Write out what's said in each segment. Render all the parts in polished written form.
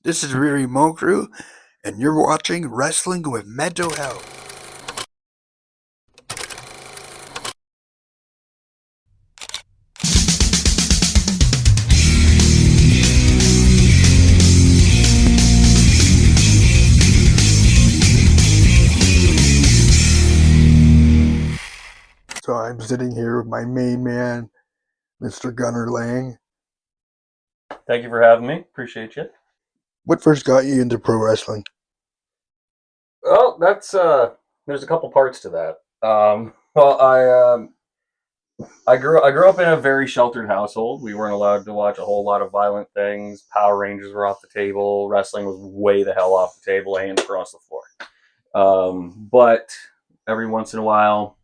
This is Riri Mokru, and you're watching Wrestling with Mental Health. So I'm sitting here with my main man, Mr. Gunnar Lang. Thank you for having me. Appreciate you. What first got you into pro wrestling? Well, that's there's a couple parts to that. I grew up in a very sheltered household. We weren't allowed to watch a whole lot of violent things. Power Rangers were off the table. Wrestling was way the hell off the table and across the floor. But every once in a while,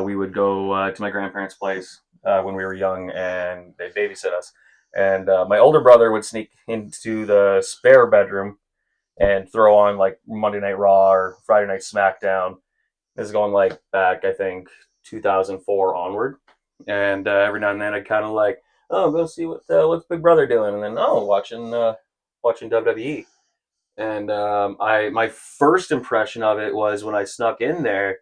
we would go to my grandparents' place when we were young, and they'd babysit us. And my older brother would sneak into the spare bedroom and throw on like Monday Night Raw or Friday Night SmackDown. This is going like back, I think, 2004 onward. And every now and then I'd kind of like, oh, go see what's Big Brother doing, and then watching WWE. And I my first impression of it was when I snuck in there,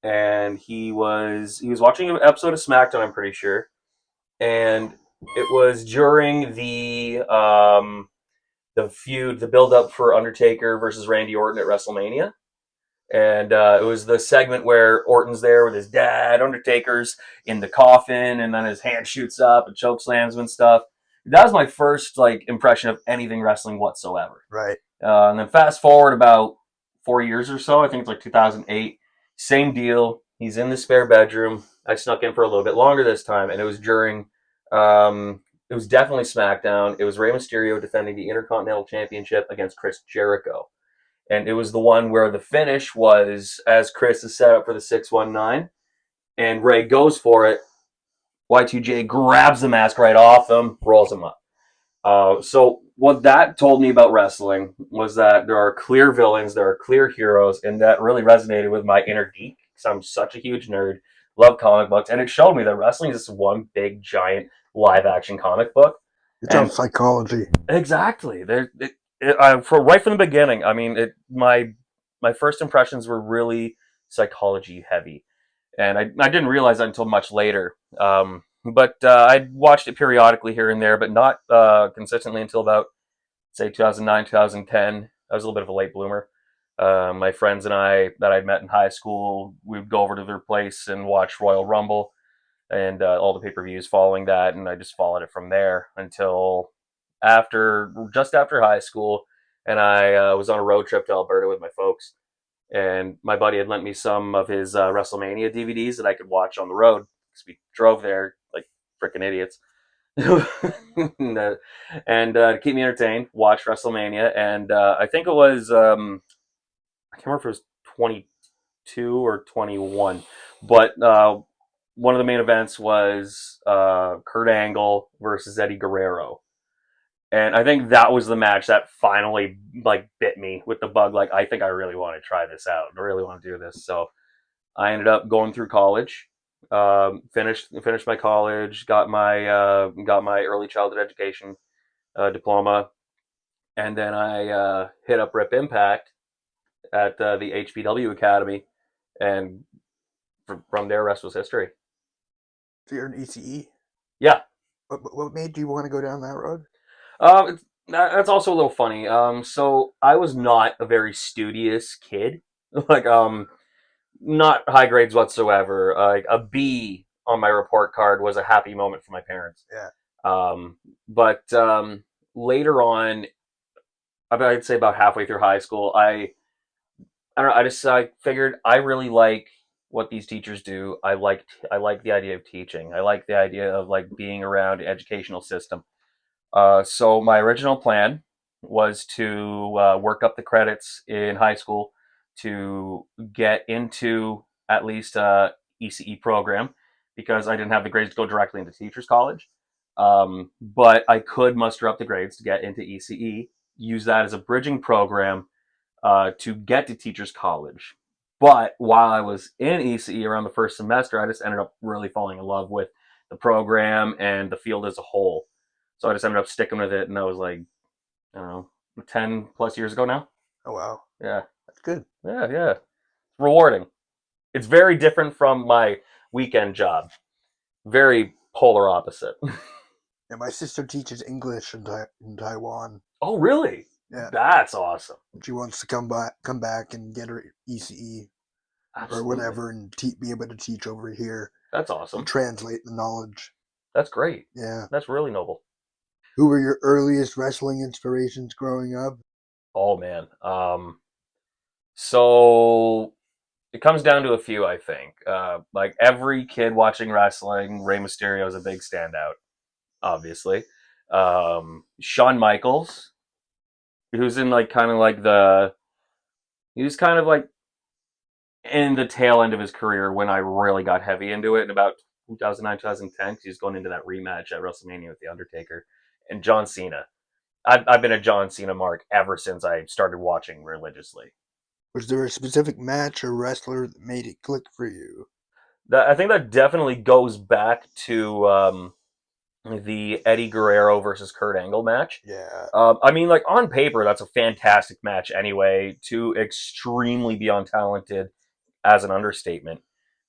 and he was watching an episode of SmackDown, I'm pretty sure, and it was during the feud, the build up for Undertaker versus Randy Orton at WrestleMania. And it was the segment where Orton's there with his dad, Undertaker's in the coffin, and then his hand shoots up and choke slams him and stuff. That was my first like impression of anything wrestling whatsoever. Right. And then fast forward about 4 years or so, I think it's like 2008. Same deal. He's in the spare bedroom. I snuck in for a little bit longer this time, and it was during. It was definitely SmackDown. It was Rey Mysterio defending the Intercontinental Championship against Chris Jericho, and it was the one where the finish was as Chris is set up for the 619, and Ray goes for it. Y2J grabs the mask right off him, rolls him up. So what that told me about wrestling was that there are clear villains, there are clear heroes, and that really resonated with my inner geek because I'm such a huge nerd, love comic books, and it showed me that wrestling is just one big giant live action comic book. It's all And psychology. exactly, for right from the beginning. I mean, my first impressions were really psychology heavy, and I didn't realize that until much later. But I watched it periodically here and there, but not consistently until about say 2009, 2010. I was a little bit of a late bloomer. My friends and I that I'd met in high school, we would go over to their place and watch Royal Rumble and all the pay-per-views following that, and I just followed it from there until just after high school, and I was on a road trip to Alberta with my folks, and my buddy had lent me some of his WrestleMania DVDs that I could watch on the road because we drove there like freaking idiots. And to keep me entertained, watch WrestleMania, and I think it was I can't remember if it was 22 or 21, but one of the main events was Kurt Angle versus Eddie Guerrero, and I think that was the match that finally like bit me with the bug. Like, I think I really want to try this out. I really want to do this. So I ended up going through college, finished my college, got my early childhood education diploma, and then I hit up Rip Impact at the HPW Academy, and from there, rest was history. So you're an ECE. Yeah. What made you want to go down that road? That's also a little funny. So I was not a very studious kid. like, not high grades whatsoever. Like a B on my report card was a happy moment for my parents. Yeah. But later on, I'd say about halfway through high school, I don't know. I figured I really like what these teachers do. I like the idea of teaching. I like the idea of like being around the educational system. So my original plan was to work up the credits in high school to get into at least a ECE program because I didn't have the grades to go directly into teachers college. But I could muster up the grades to get into ECE, use that as a bridging program to get to teachers college. But while I was in ECE around the first semester, I just ended up really falling in love with the program and the field as a whole. So I just ended up sticking with it, and I was like, I don't know, 10 plus years ago now. Oh wow, Yeah, that's good. yeah. It's rewarding. It's very different from my weekend job. Very polar opposite. Yeah, my sister teaches English in Taiwan. Oh, really? Yeah, That's awesome. she wants to come back and get her ECE or Absolutely. whatever, and be able to teach over here That's and awesome. translate the knowledge. That's great. Yeah. That's really noble. Who were your earliest wrestling inspirations growing up? Oh man. So it comes down to a few, I think. Like every kid watching wrestling, Rey Mysterio is a big standout, obviously. Shawn Michaels, who's in like kind of like he was kind of like in the tail end of his career when I really got heavy into it in about 2009, 2010. He was going into that rematch at WrestleMania with The Undertaker and John Cena. I've been a John Cena mark ever since I started watching religiously. Was there a specific match or wrestler that made it click for you? I think that definitely goes back to the Eddie Guerrero versus Kurt Angle match. Yeah. I mean, like on paper, that's a fantastic match anyway. Two extremely beyond talented, as an understatement,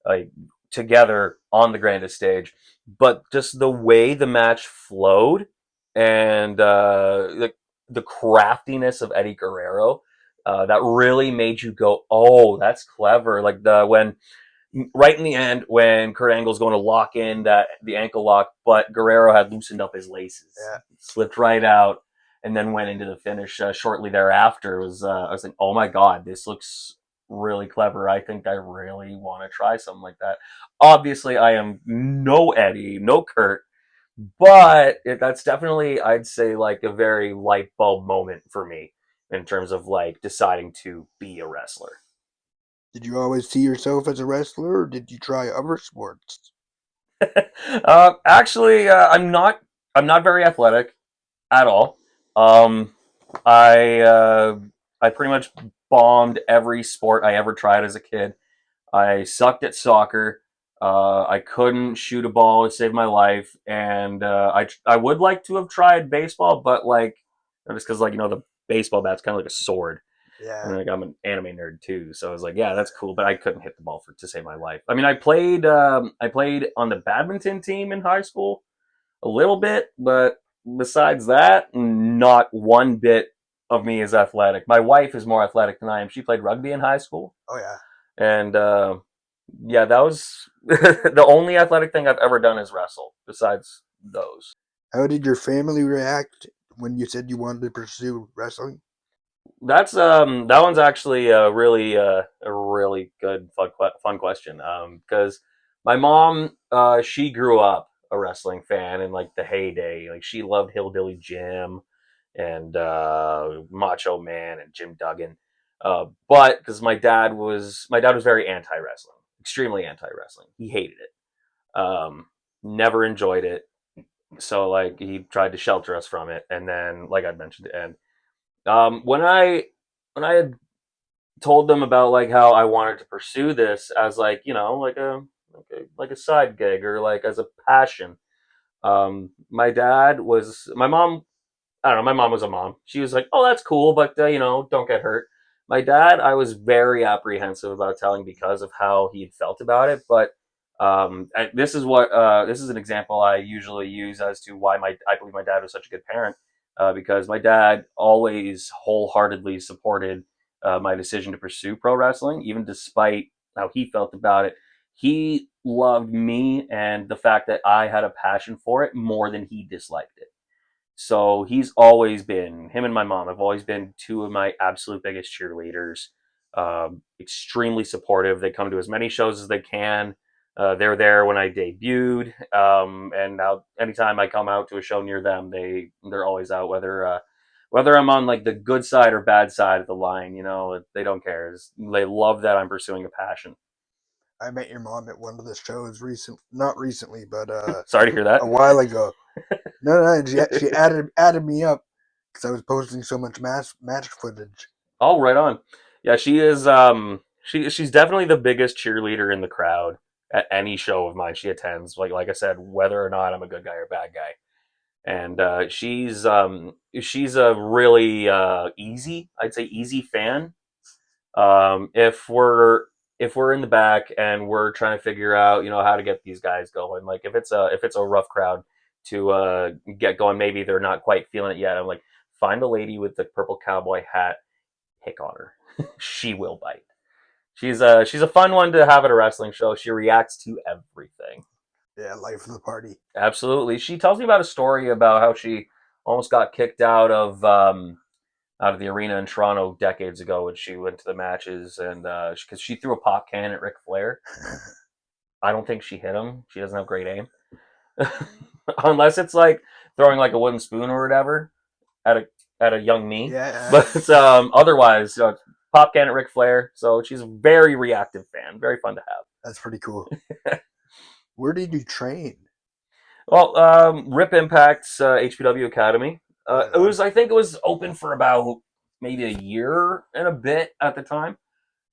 like together on the grandest stage. But just the way the match flowed and the craftiness of Eddie Guerrero, that really made you go, "Oh, that's clever!" Like the when right in the end when Kurt Angle's going to lock in that the ankle lock, but Guerrero had loosened up his laces, Yeah. slipped right out, and then went into the finish shortly thereafter. It was I was like, oh my god, this looks really clever. I think I really want to try something like that. Obviously, I am no Eddie, no Kurt, but that's definitely I'd say like a very light bulb moment for me in terms of like deciding to be a wrestler. Did you always see yourself as a wrestler, or did you try other sports? Actually, I'm not. I'm not very athletic at all. Um, I I pretty much bombed every sport I ever tried as a kid. I sucked at soccer. I couldn't shoot a ball to save my life, and I would like to have tried baseball, but like just because like the baseball bat's kind of like a sword, and Yeah. like I'm an anime nerd too, so I was like, yeah, that's cool, but I couldn't hit the ball to save my life. I mean, I played on the badminton team in high school a little bit, but besides that, not one bit of me is athletic. My wife is more athletic than I am. She played rugby in high school, Oh yeah. and yeah, that was the only athletic thing I've ever done is wrestle. Besides those, How did your family react when you said you wanted to pursue wrestling? that's that one's actually a really good fun question because my mom she grew up a wrestling fan in like the heyday, like she loved Hillbilly Jim and Macho Man and Jim Duggan. But because my dad was very anti wrestling, extremely anti wrestling. He hated it. Never enjoyed it. So like he tried to shelter us from it, and then like I mentioned, and when I had told them about like how I wanted to pursue this as like like a side gig or like as a passion. My mom I don't know. My mom was a mom. She was like, "Oh, that's cool, but don't get hurt." My dad, I was very apprehensive about telling because of how he felt about it. But this is an example I usually use as to why my I believe my dad was such a good parent because my dad always wholeheartedly supported my decision to pursue pro wrestling, even despite how he felt about it. He loved me and the fact that I had a passion for it more than he disliked it. So he's always been, him and my mom have always been two of my absolute biggest cheerleaders. Extremely supportive. They come to as many shows as they can. They're there when I debuted, and now anytime I come out to a show near them, they're always out. Whether I'm on like the good side or bad side of the line, they don't care. They love that I'm pursuing a passion. I met your mom at one of the shows not recently, but Sorry to hear a that. while ago. No, no, she added me up because I was posting so much match footage. Oh, right on. Yeah, she is. She's definitely the biggest cheerleader in the crowd at any show of mine she attends. Like I said, whether or not I'm a good guy or bad guy. and she's a really I'd say easy fan. If we're in the back and we're trying to figure out, how to get these guys going, like if it's a rough crowd to get going, maybe they're not quite feeling it yet. I'm like, find the lady with the purple cowboy hat, pick on her. She will bite. She's a fun one to have at a wrestling show. She reacts to everything. Yeah, life of the party. Absolutely. She tells me about a story about how she almost got kicked out of the arena in Toronto decades ago when she went to the matches, and because she threw a pop can at Ric Flair. I don't think she hit him. She doesn't have great aim, unless it's like throwing like a wooden spoon or whatever at a young me. Yeah, But otherwise, pop can at Ric Flair. So she's a very reactive fan. Very fun to have. that's pretty cool. Where did you train? Well, Rip Impact's HPW Academy. I think it was open for about maybe a year and a bit at the time,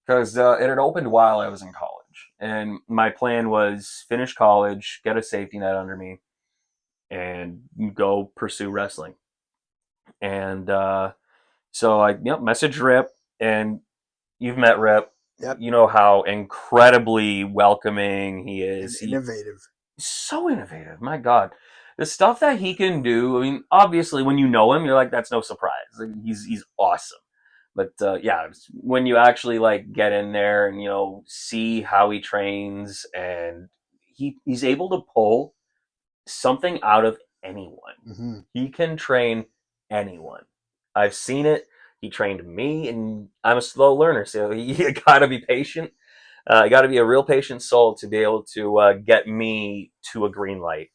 because it had opened while I was in college, and my plan was finish college, get a safety net under me, and go pursue wrestling. And so I messaged Rip, and you've met Rip. Yep. You know how incredibly welcoming he is. Innovative. He's so innovative. My God, the stuff that he can do. I mean, obviously, when you know him, you're like, that's no surprise. Like, he's awesome. But yeah, when you actually like get in there and see how he trains, and he's able to pull something out of anyone. Mm-hmm. He can train anyone. I've seen it. He trained me, and I'm a slow learner, so you got to be patient. You got to be a real patient soul to be able to get me to a green light.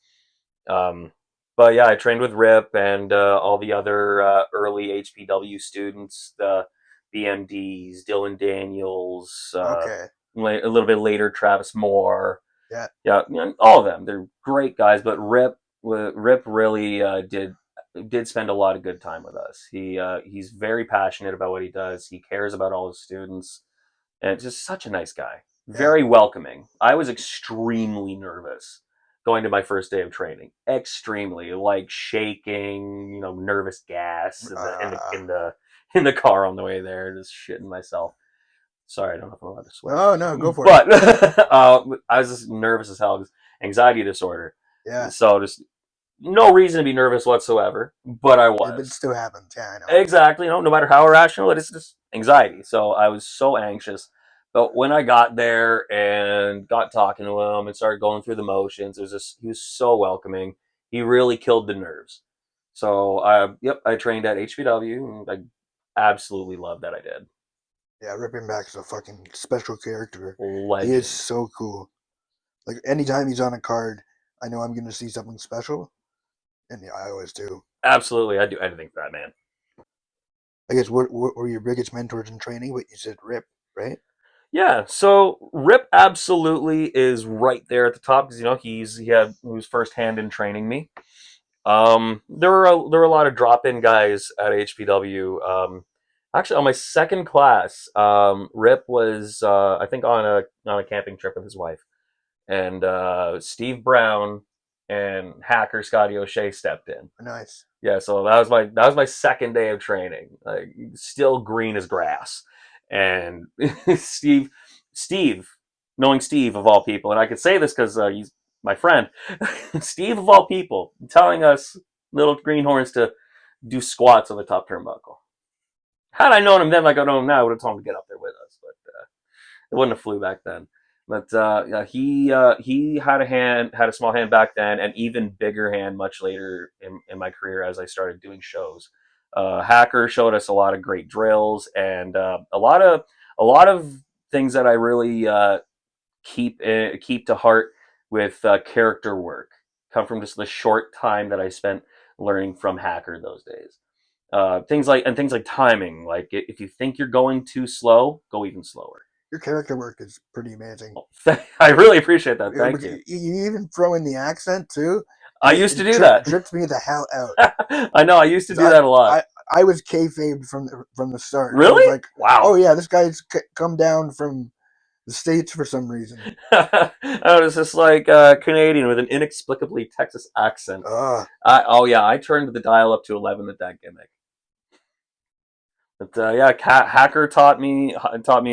Um, but yeah, I trained with Rip and all the other early HPW students, the BMDs, Dylan Daniels, Okay. a little bit later, Travis Moore. Yeah. Yeah, all of them. They're great guys, but Rip really did spend a lot of good time with us. He's very passionate about what he does. He cares about all his students, and just such a nice guy. Yeah. Very welcoming. I was extremely nervous going to my first day of training. Extremely, like shaking, nervous gas in the car on the way there, just shitting myself. Sorry, I don't know if I'm allowed to swear. Oh no, go for But it. I was just nervous as hell. Anxiety disorder. Yeah. So just no reason to be nervous whatsoever, but I was. It still happens. Yeah, I know. Exactly. No matter how irrational it is, just anxiety. So I was so anxious. But when I got there and got talking to him and started going through the motions, he was so welcoming. He really killed the nerves. So I trained at HPW, and I absolutely loved that I did. Yeah, Ripping Back is a fucking special character. Legend. He is so cool. Like anytime he's on a card, I know I'm gonna see something special, and yeah, I always do. Absolutely, I'd do anything for that man. I guess what were your biggest mentors in training? What you said, Rip, right? Yeah, so Rip absolutely is right there at the top, because he was firsthand in training me. There were a lot of drop-in guys at HPW. Actually, on my second class, Rip was I think on a camping trip with his wife, and Steve Brown and hacker Scotty O'Shea stepped in. Nice. Yeah, so that was my second day of training. Like, still green as grass, and Steve, knowing Steve of all people, and I can say this because he's my friend, Steve of all people, telling us little greenhorns to do squats on the top turnbuckle. Had I known him then like I know him now, I would have told him to get up there with us, but it wouldn't have flew back then. But yeah, he had a small hand back then, and even bigger hand much later in my career as I started doing shows. Hacker showed us a lot of great drills, and a lot of things that I really keep to heart with character work come from just the short time that I spent learning from Hacker those days. Things like timing. Like, if you think you're going too slow, go even slower. Your character work is pretty amazing. I really appreciate that. Thank you. You even throw in the accent too. I used to do that. Trips me the hell out. I know. I used to do that a lot. I was kayfabed from the start. Really? Like, wow. Oh yeah, this guy's come down from The States for some reason. I was just like Canadian with an inexplicably Texas accent. Ah, Oh yeah, I turned the dial up to 11 with that gimmick. But yeah, Hacker taught me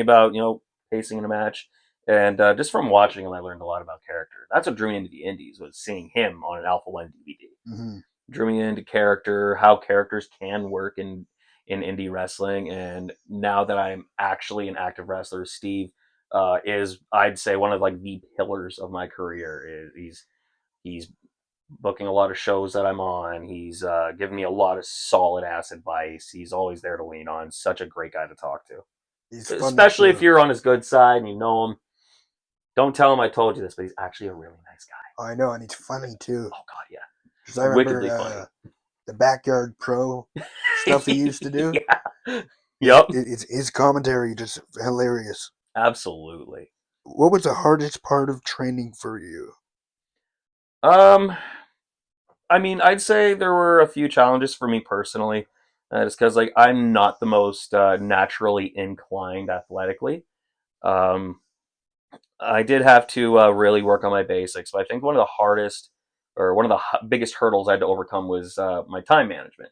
about pacing in a match, and just from watching him, I learned a lot about character. That's what drew me into the Indies was seeing him on an Alpha One DVD. mhm. Drew me into character, how characters can work in indie wrestling, and now that I'm actually an active wrestler, Steve is I'd say one of like the pillars of my career. He's booking a lot of shows that I'm on. He's giving me a lot of solid ass advice. He's always there to lean on. Such a great guy to talk to, He's funny especially if too. you're on his good side and you know him. Don't tell him I told you this, but he's actually a really nice guy. Oh, I know, and he's funny too. Oh God, yeah, Because I remember wickedly funny. the Backyard Pro stuff he used to do. Yeah. Yep. His commentary just hilarious. Absolutely. What was the hardest part of training for you? Um, I mean, I'd say there were a few challenges for me personally, just because like I'm not the most naturally inclined athletically. Um, I did have to really work on my basics, but I think one of the hardest or one of the biggest hurdles I had to overcome was my time management.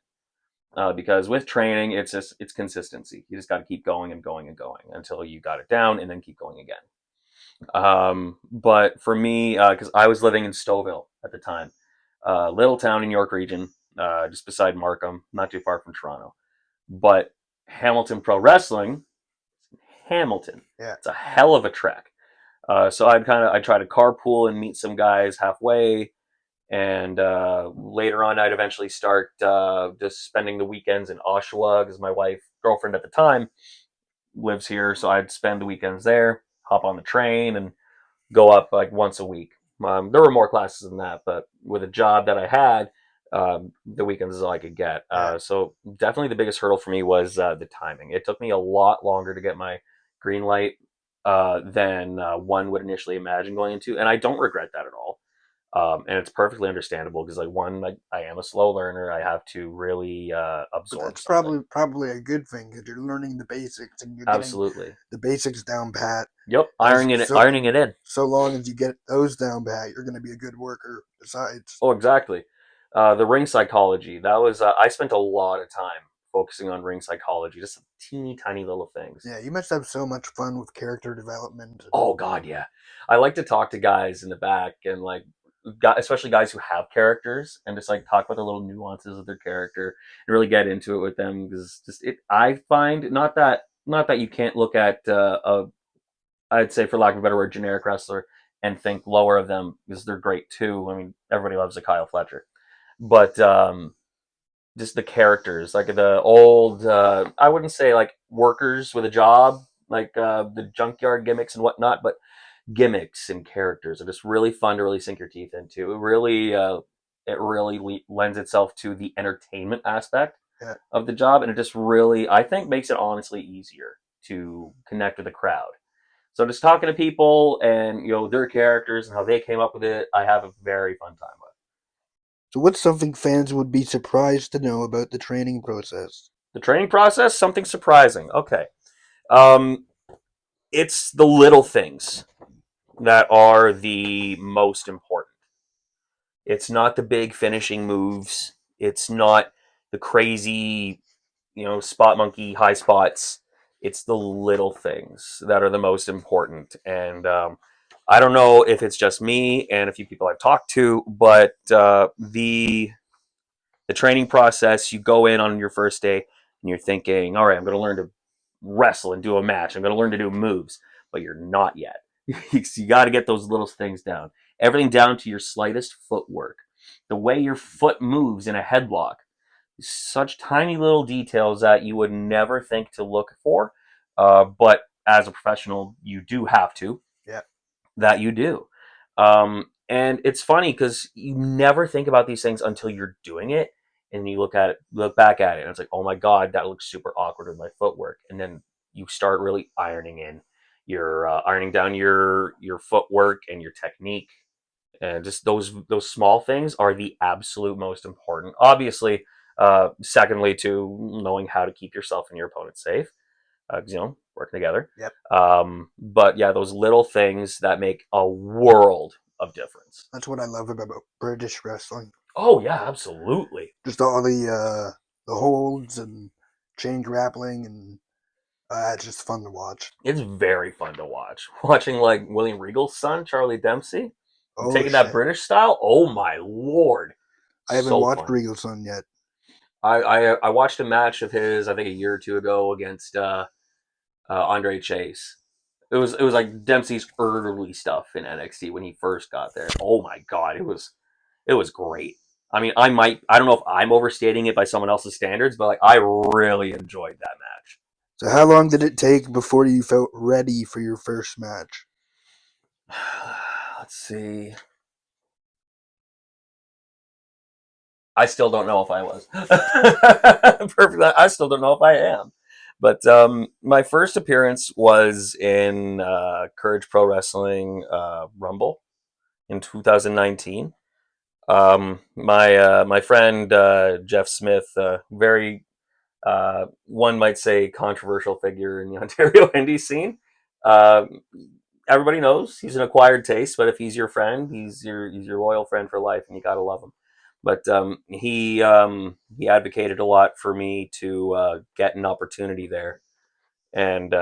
Because with training, it's consistency. You just got to keep going and going and going until you got it down, and then keep going again. But for me, because I was living in Stouffville at the time, little town in York Region, just beside Markham, not too far from Toronto. But Hamilton Pro Wrestling, Hamilton, Yeah, it's a hell of a trek. So I'd try to carpool and meet some guys halfway, and later on I'd eventually start just spending the weekends in Oshawa because my girlfriend at the time lives here, so I'd spend the weekends there, hop on the train, and go up like once a week. There were more classes than that, but with a job that I had, the weekends is all I could get. yeah. So definitely the biggest hurdle for me was the timing. It took me a lot longer to get my green light than one would initially imagine going into, and I don't regret that at all. And it's perfectly understandable because like one, like I am a slow learner. I have to really But absorb that's something. probably a good thing because you're learning the basics and you're getting Absolutely. the basics down pat. Yep. As Ironing it in. so long as you get those down pat, you're going to be a good worker. Besides, Oh, exactly. The ring psychology. That was I spent a lot of time focusing on ring psychology, just some teeny tiny little things. yeah, you must have so much fun with character development. Oh God, yeah. I like to talk to guys in the back and like, especially guys who have characters, and just like talk about the little nuances of their character and really get into it with them because just it. I find not that you can't look at I'd say for lack of a better word generic wrestler and think lower of them because they're great too. I mean, everybody loves a Kyle Fletcher, but just the characters, like the old, I wouldn't say like workers with a job, like the junkyard gimmicks and whatnot, but gimmicks and characters are just really fun to really sink your teeth into. It really lends itself to the entertainment aspect Yeah. of the job, and it just really, I think, makes it honestly easier to connect with the crowd. So just talking to people and their characters and how they came up with it, I have a very fun time with. So, what's something fans would be surprised to know about the training process? The training process, something surprising. Okay. Um, it's the little things that are the most important. It's not the big finishing moves. It's not the crazy, spot monkey high spots. It's the little things that are the most important. And I don't know if it's just me and a few people I've talked to, but the training process, you go in on your first day and you're thinking, all right, I'm going to learn to wrestle and do a match. I'm going to learn to do moves, but you're not yet. You got to get those little things down. Everything down to your slightest footwork. The way your foot moves in a headlock. Such tiny little details that you would never think to look for. But as a professional, you do have to. Yeah. That you do. And it's funny because you never think about these things until you're doing it, and you look back at it, and it's like, oh my god, that looks super awkward with my footwork. And then you start really ironing down your footwork and your technique, and just those small things are the absolute most important. Obviously, secondly, to knowing how to keep yourself and your opponent safe, because working together. Yep. But yeah, those little things that make a world of difference. That's what I love about British wrestling. Oh yeah, absolutely. Just all the holds and chain grappling, and it's just fun to watch. It's very fun to watch. Watching like William Regal's son, Charlie Dempsey, Oh taking that shit! British style. Oh my lord, I haven't so watched fun. Regal's Son yet. I watched a match of his, I think a year or two ago against Andre Chase. It was like Dempsey's early stuff in NXT when he first got there. Oh my god, it was great. I mean, I don't know if I'm overstating it by someone else's standards, but like I really enjoyed that match. So how long did it take before you felt ready for your first match? Let's see. I still don't know if I was. Perfect. I still don't know if I am. But my first appearance was in Courage Pro Wrestling Rumble in 2019. My friend Jeff Smith, very one might say controversial figure in the Ontario indie scene. Uh, Everybody knows he's an acquired taste, but if he's your friend, he's your loyal friend for life, and you gotta love him. But he advocated a lot for me to get an opportunity there, and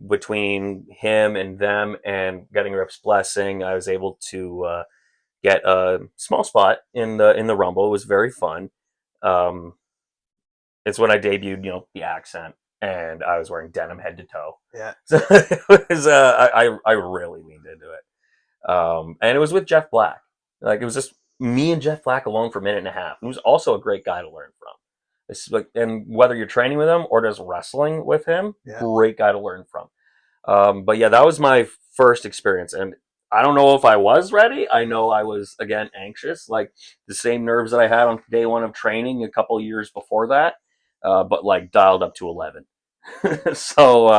between him and them and getting Rip's blessing, I was able to get a small spot in the Rumble. It was very fun. Um, it's when I debuted, the accent, and I was wearing denim head to toe. Yeah. So it was, I really leaned into it. And it was with Jeff Black. Like it was just me and Jeff Black alone for a minute and a half. He was also a great guy to learn from. It's like, and whether you're training with him or just wrestling with him, Yeah. great guy to learn from. But yeah, that was my first experience, and I don't know if I was ready. I know I was again anxious, like the same nerves that I had on day one of training a couple of years before that, but like dialed up to 11. So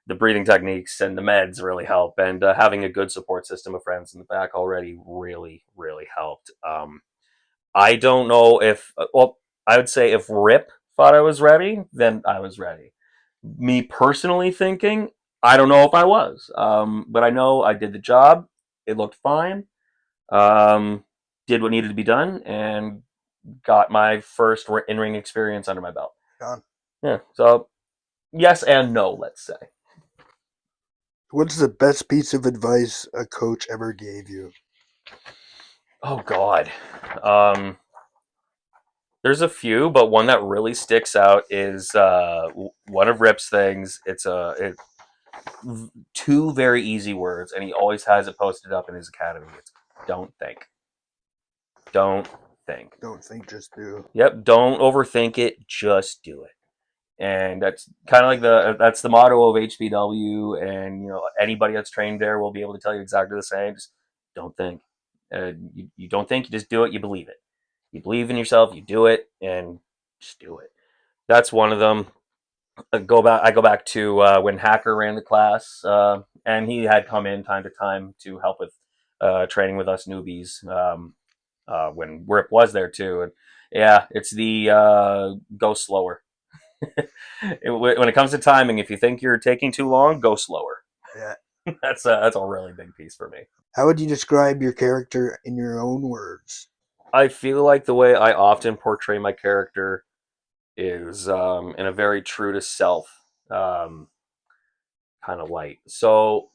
the breathing techniques and the meds really help, and having a good support system of friends in the back already really really helped. I don't know if well, I would say if Rip thought I was ready, then I was ready. Me personally thinking, I don't know if I was, but I know I did the job. It looked fine. Um, did what needed to be done, and got my first in-ring experience under my belt. Done. Yeah. So yes and no, let's say. What's the best piece of advice a coach ever gave you? Oh God. Um, there's a few, but one that really sticks out is one of Rip's things. It's two very easy words, and he always has it posted up in his academy. It's don't think. Don't think. Don't think, just do. Yep, don't overthink it, just do it. And that's kind of like that's the motto of HBW, and anybody that's trained there will be able to tell you exactly the same. Just don't think. You don't think, you just do it, you believe it. You believe in yourself, you do it, and just do it. That's one of them. I go back to when Hacker ran the class, and he had come in time to time to help with training with us newbies when Rip was there too. And yeah, it's the go slower. When it comes to timing, if you think you're taking too long, go slower. Yeah. That's a really big piece for me. How would you describe your character in your own words? I feel like the way I often portray my character is in a very true to self kind of light. So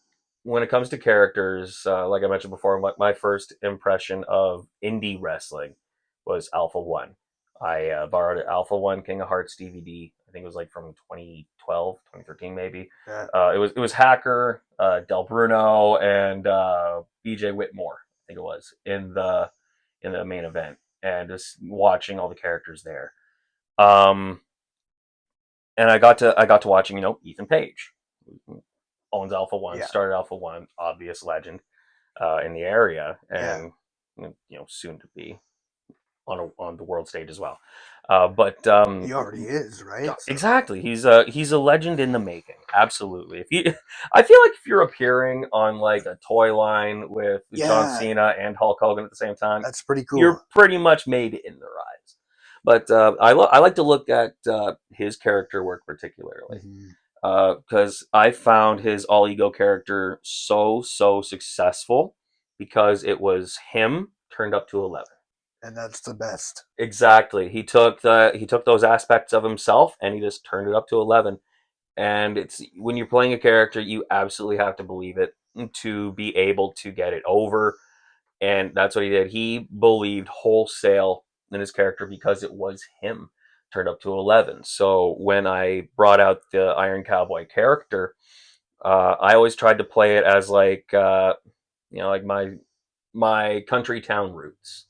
when it comes to characters, like I mentioned before, my first impression of indie wrestling was Alpha One. I borrowed an Alpha One King of Hearts DVD. I think it was like from 2012, 2013 maybe. Yeah. It was Hacker, Del Bruno, and BJ Whitmore. I think it was in the main event, and just watching all the characters there. Um, and I got to watching Ethan Page, who owns Alpha One, Yeah. started Alpha One, obvious legend in the area, Yeah. and soon to be on the world stage as well. But He already is, right? So, exactly, he's a legend in the making. Absolutely. I feel like if you're appearing on like a toy line with John yeah, Cena and Hulk Hogan at the same time, that's pretty cool. you're pretty much made in their eyes. But I like to look at his character work particularly. Mhm. because I found his all ego character so successful because it was him turned up to 11. And that's the best. Exactly. He took those aspects of himself and he just turned it up to 11. And it's when you're playing a character, you absolutely have to believe it to be able to get it over. And that's what he did. He believed wholesale in his character because it was him turned up to 11. So when I brought out the Iron Cowboy character, I always tried to play it as like like my country town roots.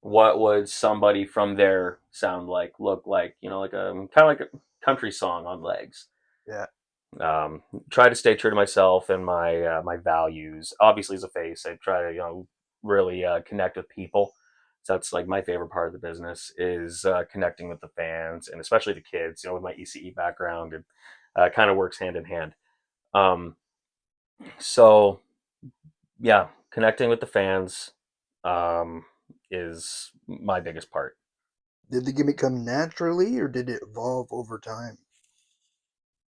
What would somebody from there sound like, look like? Like a kind of like a country song on legs. Yeah. Um, try to stay true to myself and my values. Obviously, as a face, I try to really connect with people. So that's like my favorite part of the business is connecting with the fans and especially the kids. With my ECE background, it kind of works hand in hand. Um, so yeah, connecting with the fans um, is my biggest part. Did the gimmick come naturally or did it evolve over time?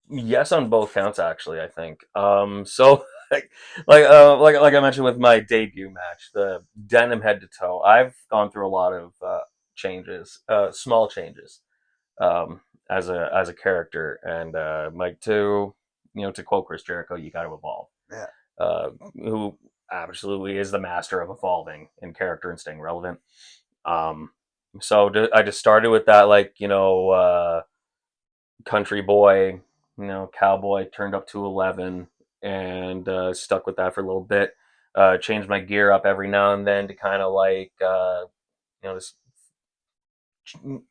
Yes, on both counts, actually. I think. So like I mentioned with my debut match, the denim head to toe. I've gone through a lot of changes, small changes, as a character, and like to quote Chris Jericho, you got to evolve. Yeah. Who absolutely is the master of evolving in character and staying relevant. Um, I just started with that, like country boy, cowboy turned up to 11 and stuck with that for a little bit. Changed my gear up every now and then to kind of like, just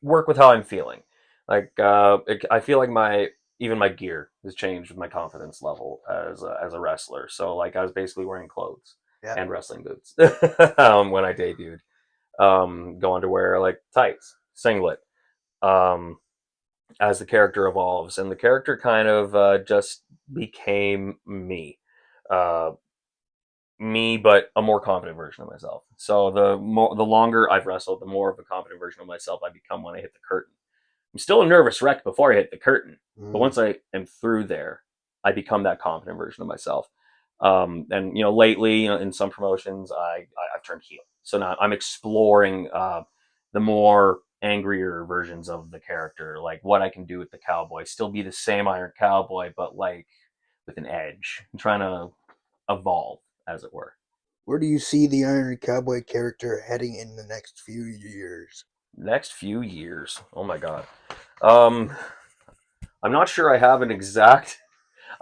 work with how I'm feeling. Like, I feel like even my gear has changed with my confidence level as a wrestler. So like I was basically wearing clothes Yeah. and wrestling boots when I debuted. Going to wear like tights, singlet. Um, as the character evolves, and the character kind of just became me, uh, but a more confident version of myself. So the longer I've wrestled, the more of a confident version of myself I become when I hit the curtain. I'm still a nervous wreck before I hit the curtain, but Mm. once I am through there, I become that confident version of myself. And lately, in some promotions, I've turned heel. So now I'm exploring the more angrier versions of the character, like what I can do with the cowboy. Still be the same Iron Cowboy, but like with an edge. I'm trying to evolve, as it were. Where do you see the Iron Cowboy character heading in the next few years? Next few years, oh my god. Um, I'm not sure I have an exact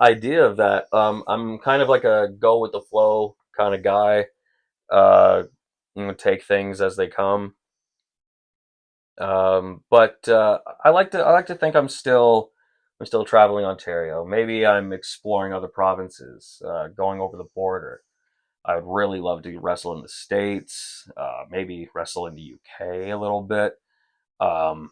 idea of that. I'm kind of like a go with the flow kind of guy. Take things as they come. But I like to think I'm still traveling Ontario. Maybe I'm exploring other provinces, going over the border. I would really love to wrestle in the States, maybe wrestle in the UK a little bit. Um,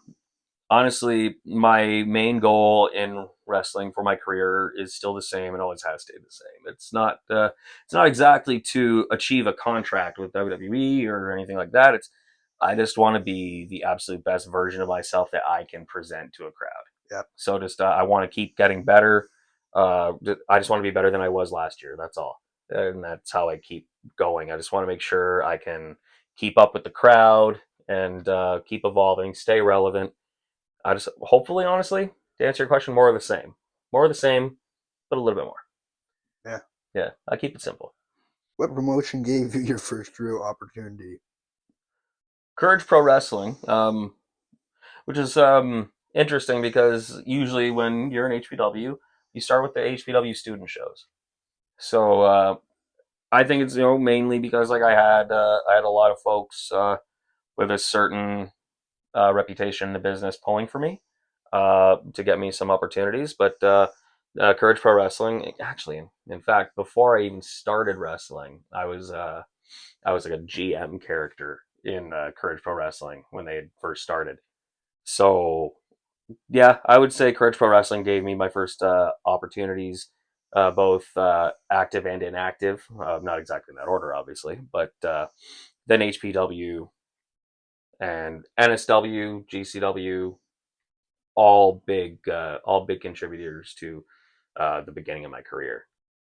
Honestly, my main goal in wrestling for my career is still the same and always has stayed the same. It's not exactly to achieve a contract with WWE or anything like that. I just want to be the absolute best version of myself that I can present to a crowd. Yep. So just I want to keep getting better. I just want to be better than I was last year. That's all, and that's how I keep going. I just want to make sure I can keep up with the crowd and keep evolving, stay relevant. I just hopefully, honestly, to answer your question, more of the same, but a little bit more. Yeah. Yeah, I keep it simple. What promotion gave you your first real opportunity? Courage Pro Wrestling, which is interesting because usually when you're in HPW, you start with the HPW student shows. So I think it's mainly because like I had a lot of folks with a certain reputation in the business pulling for me to get me some opportunities. But Courage Pro Wrestling, actually, in fact, before I even started wrestling, I was like a GM character in Courage Pro Wrestling when they had first started. So yeah, I would say Courage Pro Wrestling gave me my first opportunities, both active and inactive. Not exactly in that order, obviously, but then HPW and NSW, GCW, all big contributors to the beginning of my career.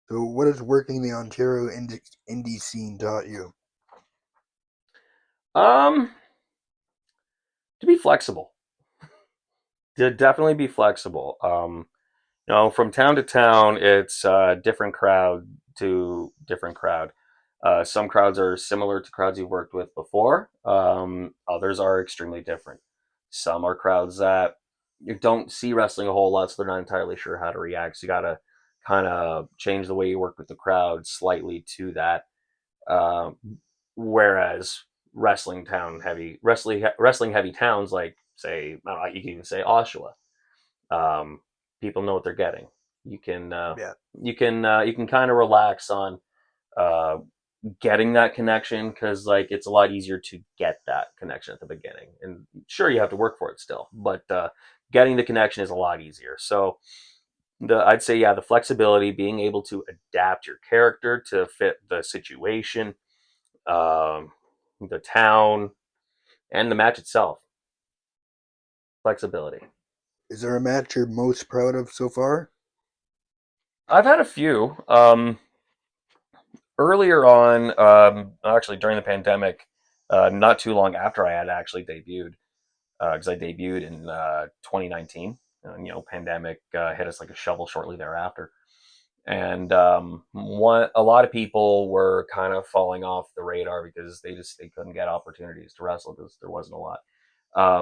So, what has working the Ontario indie scene taught you? Um, to be flexible, to definitely be flexible. From town to town, it's different crowd to different crowd. Some crowds are similar to crowds you've worked with before. Others are extremely different. Some are crowds that you don't see wrestling a whole lot, so they're not entirely sure how to react. So you got to kind of change the way you work with the crowd slightly to that. Um, Whereas wrestling heavy towns like say I don't know, you can even say Oshawa, um, people know what they're getting. You can Yeah. you can kind of relax on uh, getting that connection because like it's a lot easier to get that connection at the beginning. And sure, you have to work for it still, but getting the connection is a lot easier. So I'd say yeah, the flexibility, being able to adapt your character to fit the situation, um, the town, and the match itself. Flexibility. Is there a match you're most proud of so far? I've had a few. Earlier on, actually during the pandemic, not too long after I had actually debuted, because I debuted in 2019. And, pandemic hit us like a shovel shortly thereafter, and a lot of people were kind of falling off the radar because they couldn't get opportunities to wrestle because there wasn't a lot.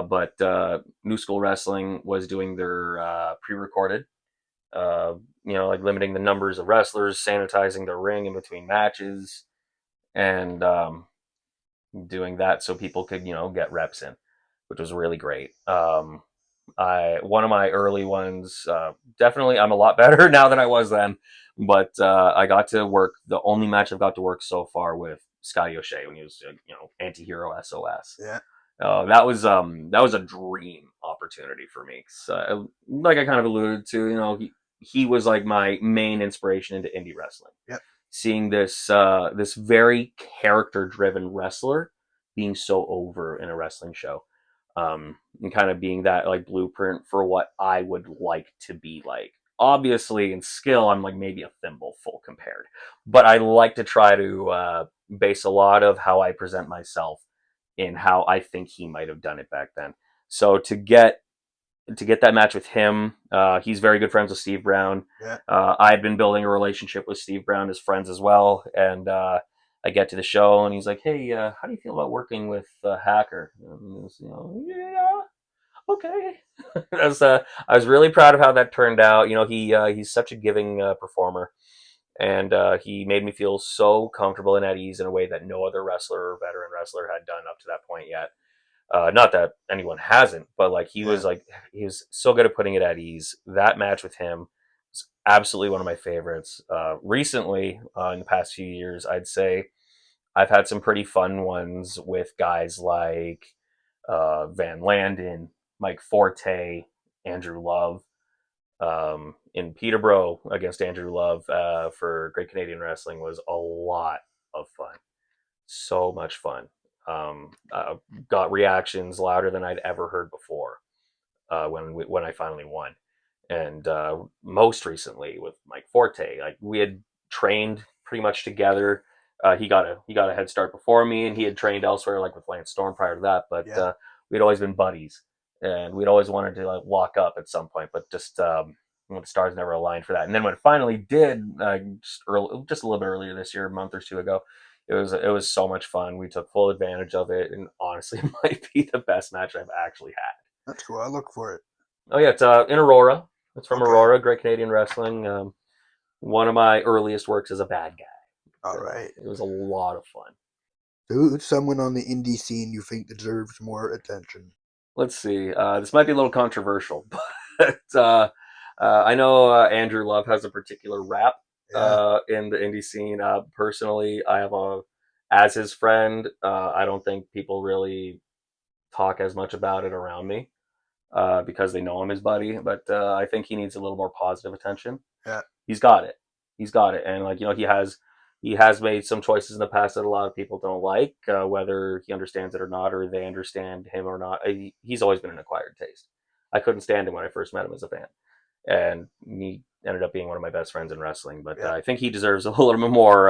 But New School Wrestling was doing their pre-recorded, like limiting the numbers of wrestlers, sanitizing the ring in between matches, and doing that so people could get reps in, which was really great. I One of my early ones, definitely I'm a lot better now than I was then, but I got to work the only match I've got to work so far with Scotty O'Shea when he was anti-hero SOS. Yeah. That was a dream opportunity for me. So, like I kind of alluded to, he was like my main inspiration into indie wrestling. Yep. Seeing this very character driven wrestler being so over in a wrestling show, and kind of being that like blueprint for what I would like to be like. Obviously, in skill, I'm like maybe a thimble full compared, but I like to try to base a lot of how I present myself in how I think he might have done it back then. So to get that match with him, he's very good friends with Steve Brown. Yeah. I've been building a relationship with Steve Brown as friends as well, and I get to the show and he's like, "Hey, how do you feel about working with Hacker?" And was, yeah, okay. I was really proud of how that turned out. He's such a giving performer, and he made me feel so comfortable and at ease in a way that no other wrestler or veteran wrestler had done up to that point yet. Not that anyone hasn't, but Yeah. he was so good at putting it at ease. That match with him was absolutely one of my favorites. Recently, in the past few years, I'd say I've had some pretty fun ones with guys like Van Landen, Mike Forte, Andrew Love. In Peterborough against Andrew Love for Great Canadian Wrestling was a lot of fun. So much fun. Got reactions louder than I'd ever heard before when I finally won. And most recently with Mike Forte, like we had trained pretty much together. He got a head start before me, and he had trained elsewhere, like with Lance Storm prior to that. But Yeah. we'd always been buddies, and we'd always wanted to like walk up at some point, but just the stars never aligned for that. And then when it finally did, just a little bit earlier this year, a month or two ago, it was so much fun. We took full advantage of it, and honestly, it might be the best match I've actually had. That's cool. I'll look for it. Oh yeah, it's in Aurora. It's from Okay. Aurora, Great Canadian Wrestling. One of my earliest works as a bad guy. All So right. it was a lot of fun. So, who's someone on the indie scene you think deserves more attention? Let's see. This might be a little controversial, but I know Andrew Love has a particular rap Yeah. in the indie scene. Personally, I have as his friend. I don't think people really talk as much about it around me because they know I'm his buddy. But I think he needs a little more positive attention. Yeah. He's got it. He's got it, and he has made some choices in the past that a lot of people don't like, whether he understands it or not, or they understand him or not. He's always been an acquired taste. I couldn't stand him when I first met him as a fan, and ended up being one of my best friends in wrestling. But Yeah, I think he deserves a little bit more,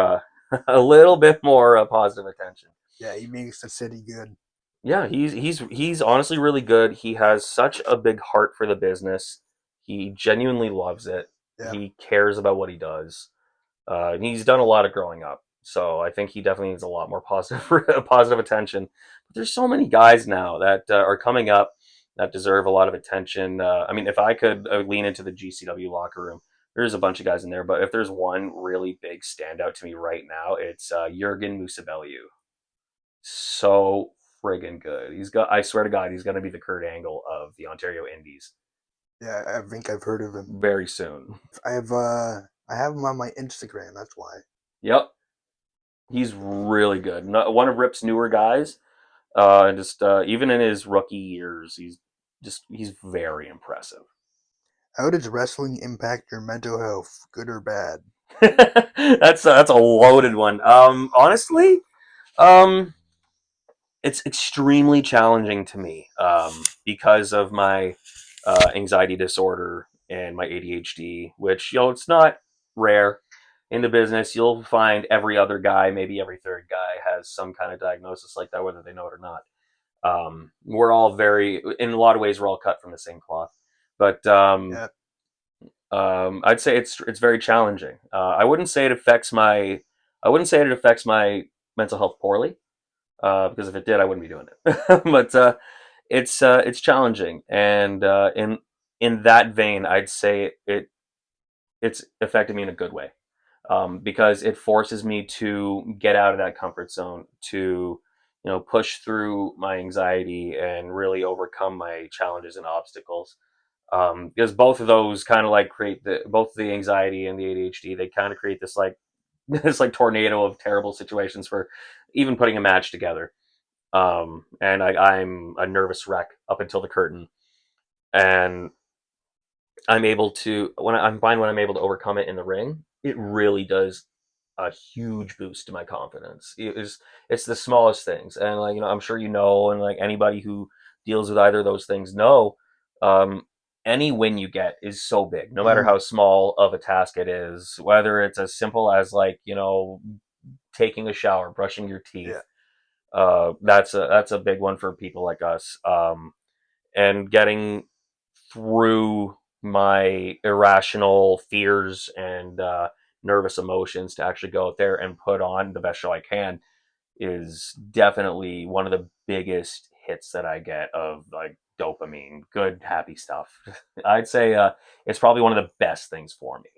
a little bit more positive attention. yeah, he makes the city good. Yeah, he's honestly really good. He has such a big heart for the business. He genuinely loves it. Yeah, He cares about what he does. And he's done a lot of growing up, so I think he definitely needs a lot more positive positive attention. But there's so many guys now that are coming up that deserve a lot of attention. I mean, if I could lean into the GCW locker room, there's a bunch of guys in there. But if there's one really big standout to me right now, it's Jurgen Musabeliu. So friggin' good. He's got. I swear to God, he's going to be the Kurt Angle of the Ontario Indies yeah, I think I've heard of him. very soon. I have him on my Instagram. That's why. Yep, he's really good. One of Rip's newer guys. And just even in his rookie years, he's very impressive. How does wrestling impact your mental health, good or bad? That's a loaded one. Honestly, um, it's extremely challenging to me because of my anxiety disorder and my ADHD, which it's not rare in the business. You'll find every other guy, maybe every third guy, has some kind of diagnosis like that, whether they know it or not. We're all in a lot of ways, we're all cut from the same cloth. But Yeah, I'd say it's very challenging. I wouldn't say it affects my mental health poorly, because if it did, I wouldn't be doing it. But it's challenging, and in that vein, I'd say it's affected me in a good way, because it forces me to get out of that comfort zone, to push through my anxiety and really overcome my challenges and obstacles. Because both of those kind of like create both the anxiety and the ADHD. They kind of create this like this like tornado of terrible situations for even putting a match together. And I'm a nervous wreck up until the curtain, and I'm able to when I'm able to overcome it in the ring, it really does a huge boost to my confidence. It's the smallest things, and like I'm sure and like anybody who deals with either of those things know, um, any win you get is so big, no matter mm, how small of a task it is. Whether it's as simple as like taking a shower, brushing your teeth, yeah, that's a big one for people like us. And getting through my irrational fears and nervous emotions to actually go out there and put on the best show I can is definitely one of the biggest hits that I get of like dopamine, good, happy stuff. I'd say it's probably one of the best things for me.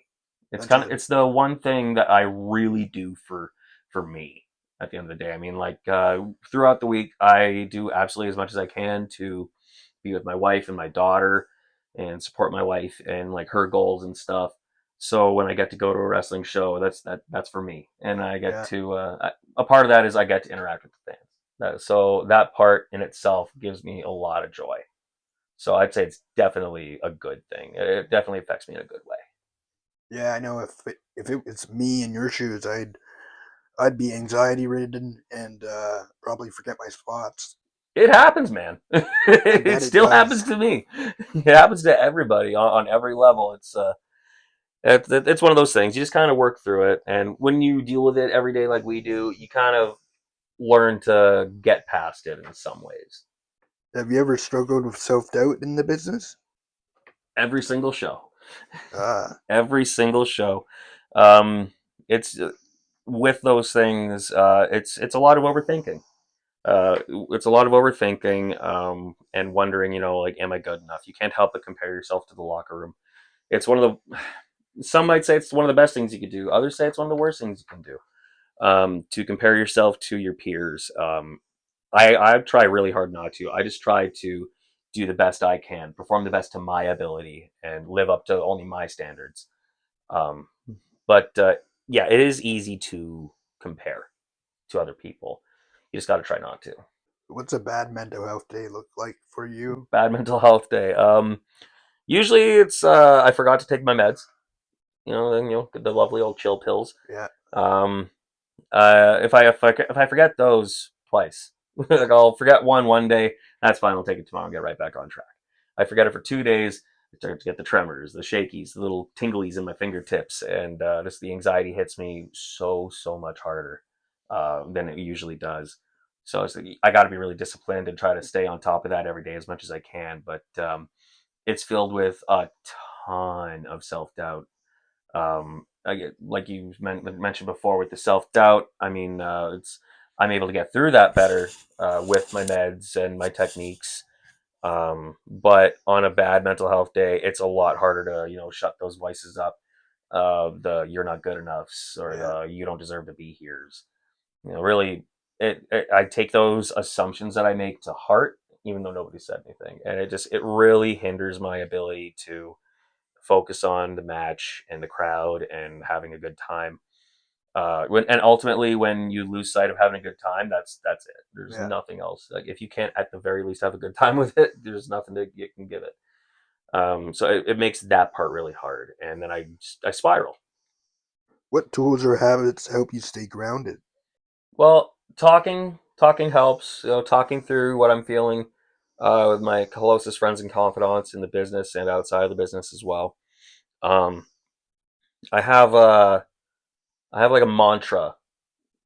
that's a It's the one thing that I really do for me at the end of the day. I mean, like throughout the week, I do absolutely as much as I can to be with my wife and my daughter and support my wife and like her goals and stuff. So when I get to go to a wrestling show, that's for me, and I get yeah, to a part of that is I get to interact with the fans. So that part in itself gives me a lot of joy. So I'd say it's definitely a good thing. It definitely affects me in a good way. yeah. I know if it was me in your shoes, I'd be anxiety ridden and probably forget my spots. It happens, man. I It bet it still happens does. to me. It happens to everybody on every level. It's one of those things. You just kind of work through it, and when you deal with it every day like we do, you kind of learn to get past it in some ways. Have you ever struggled with self doubt in the business? Every single show, Ah, every single show. Um, it's with those things. It's a lot of overthinking. It's a lot of overthinking, and wondering, like, am I good enough? You can't help but compare yourself to the locker room. It's one of the some might say it's one of the best things you could do. Others say it's one of the worst things you can do. To compare yourself to your peers. I try really hard not to. I just try to do the best I can, perform the best to my ability, and live up to only my standards. Um, but yeah, it is easy to compare to other people. You just got to try not to. what's a bad mental health day look like for you? Bad mental health day. Usually it's I forgot to take my meds. The lovely old chill pills. Yeah, Um, if I forget those twice, like I'll forget one day. That's fine. I'll take it tomorrow and get right back on track. I forget it for 2 days. I start to get the tremors, the shakies, the little tinglies in my fingertips, and just the anxiety hits me so much harder than it usually does. So it's like, I got to be really disciplined and try to stay on top of that every day as much as I can. But it's filled with a ton of self doubt. I get, like you mentioned before with the self doubt. I mean, it's I'm able to get through that better with my meds and my techniques. But on a bad mental health day, it's a lot harder to shut those voices up. The "you're not good enoughs" or Yeah. the "you don't deserve to be here's." Really, I take those assumptions that I make to heart, even though nobody said anything, and it really hinders my ability to focus on the match and the crowd and having a good time. And ultimately, when you lose sight of having a good time, that's it. There's Yeah. nothing else. Like if you can't at the very least have a good time with it, there's nothing that you can give it. So it makes that part really hard, and then I spiral. What tools or habits help you stay grounded? Well, talking helps. Talking through what I'm feeling with my closest friends and confidants in the business and outside of the business as well. Um, I have a I have like a mantra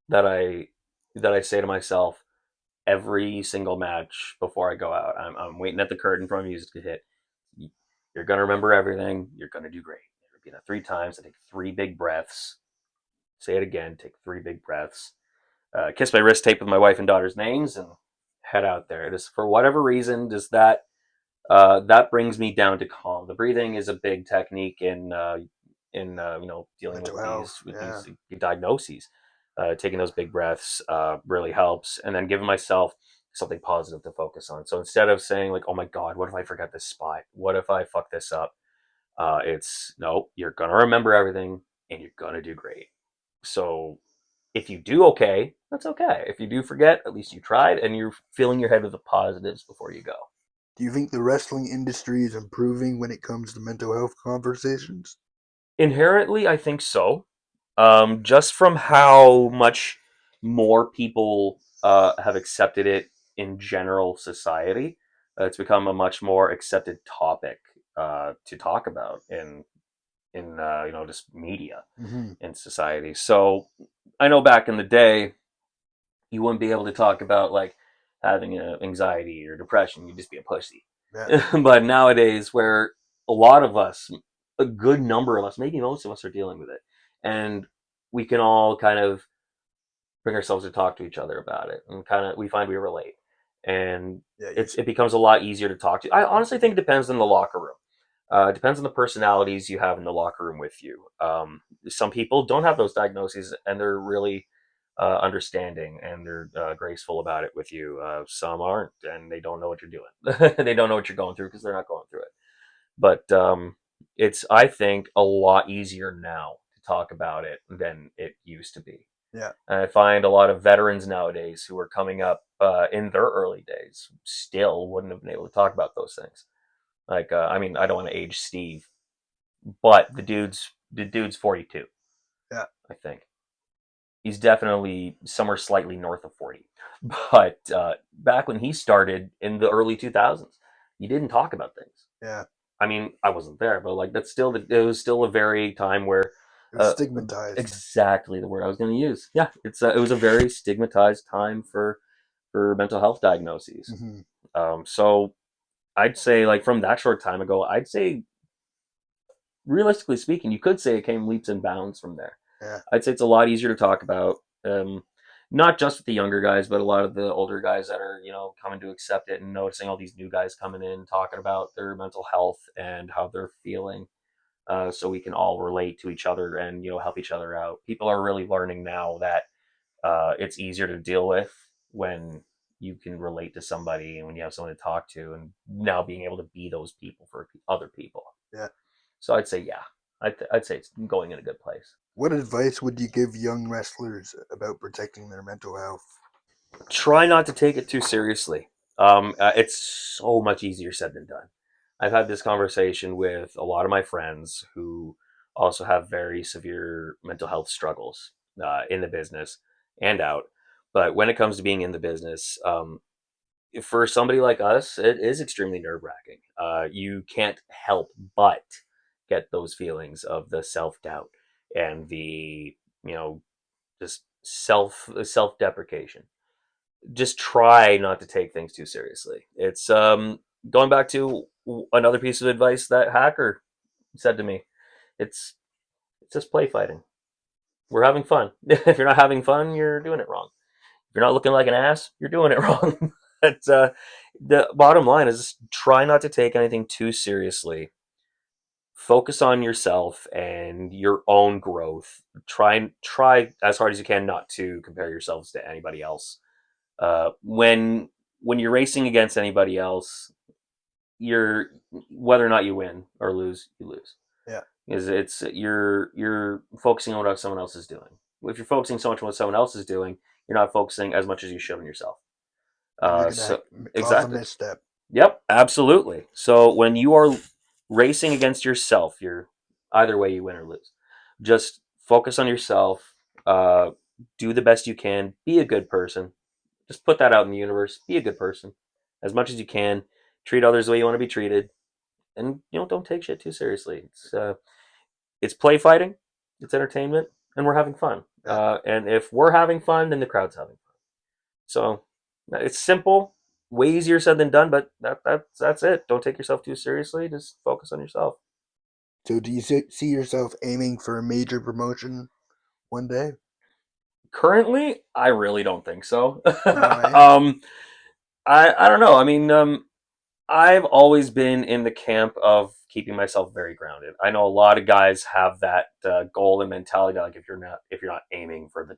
that I say to myself every single match before I go out. I'm waiting at the curtain for my music to hit. You're gonna remember everything. You're gonna do great. I repeat that 3 times. I take 3 big breaths. Say it again. Take 3 big breaths. Kiss my wrist tape with my wife and daughter's names and head out there. Just for whatever reason, does that brings me down to calm. The breathing is a big technique in dealing Mental with health. these Yeah. diagnoses. Taking those big breaths really helps, and then giving myself something positive to focus on. So instead of saying like, "Oh my God, what if I forget this spot? What if I fuck this up?" It's no, you're gonna remember everything, and you're gonna do great. So if you do okay, that's okay. If you do forget, at least you tried, and you're filling your head with the positives before you go. Do you think the wrestling industry is improving when it comes to mental health conversations? Inherently, I think so. Just from how much more people have accepted it in general society, it's become a much more accepted topic to talk about in just media Hmm. in society. So I know back in the day, you wouldn't be able to talk about like having anxiety or depression. You'd just be a pussy. Yeah. But nowadays, where a lot of us, a good number of us, maybe most of us, are dealing with it, and we can all kind of bring ourselves to talk to each other about it, and kind of we find we relate, and Yeah. it becomes a lot easier to talk to. I honestly think it depends on the locker room. It depends on the personalities you have in the locker room with you. Some people don't have those diagnoses, and they're really understanding and they're graceful about it with you. Some aren't, and they don't know what you're doing. They don't know what you're going through because they're not going through it. But it's, I think, a lot easier now to talk about it than it used to be. Yeah. And I find a lot of veterans nowadays who are coming up in their early days still wouldn't have been able to talk about those things. Like, I mean, I don't want to age Steve, but the dude's 42, Yeah. I think. He's definitely somewhere slightly north of 40. But back when he started in the early 2000s, you didn't talk about things. Yeah. I mean, I wasn't there, but like that's still it was still a very time where It was uh, stigmatized. exactly the word I was going to use. Yeah, it was a very stigmatized time for mental health diagnoses. Hmm. So I'd say like from that short time ago, I'd say realistically speaking, you could say it came leaps and bounds from there. Yeah. I'd say it's a lot easier to talk about, not just with the younger guys, but a lot of the older guys that are coming to accept it and noticing all these new guys coming in talking about their mental health and how they're feeling. So we can all relate to each other and help each other out. People are really learning now that it's easier to deal with when you can relate to somebody and when you have someone to talk to, and now being able to be those people for other people. Yeah. So I'd say, yeah, I'd say it's going in a good place. What advice would you give young wrestlers about protecting their mental health? Try not to take it too seriously. It's so much easier said than done. I've had this conversation with a lot of my friends who also have very severe mental health struggles in the business and out. But when it comes to being in the business, for somebody like us, it is extremely nerve wracking. You can't help but get those feelings of the self doubt and the, you know, just self deprecation. Just try not to take things too seriously. It's going back to another piece of advice that hacker said to me. It's it's just play fighting. We're having fun. If you're not having fun, you're doing it wrong. If you're not looking like an ass, you're doing it wrong. But the bottom line is just try not to take anything too seriously. Focus on yourself and your own growth. Try as hard as you can not to compare yourselves to anybody else. When you're racing against anybody else, you're whether or not you win or lose, you lose. Yeah. Is it's you're focusing on what someone else is doing. If you're focusing so much on what someone else is doing, you're not focusing as much as you should on yourself. And you're gonna So cause a exactly. misstep. Yep, absolutely. So when you are racing against yourself, you're either way you win or lose. Just focus on yourself. Uh, do the best you can. Be a good person. Just put that out in the universe. Be a good person as much as you can. Treat others the way you want to be treated, and don't take shit too seriously. It's play fighting, it's entertainment, and we're having fun. Yeah. And if we're having fun, then the crowd's having fun. So it's simple, way easier said than done, but that's it. Don't take yourself too seriously. Just focus on yourself. So do you see yourself aiming for a major promotion one day? Currently, I really don't think so. No, eh? um, I don't know. I mean, I've always been in the camp of keeping myself very grounded. I know a lot of guys have that goal and mentality that, like, if you're not aiming for the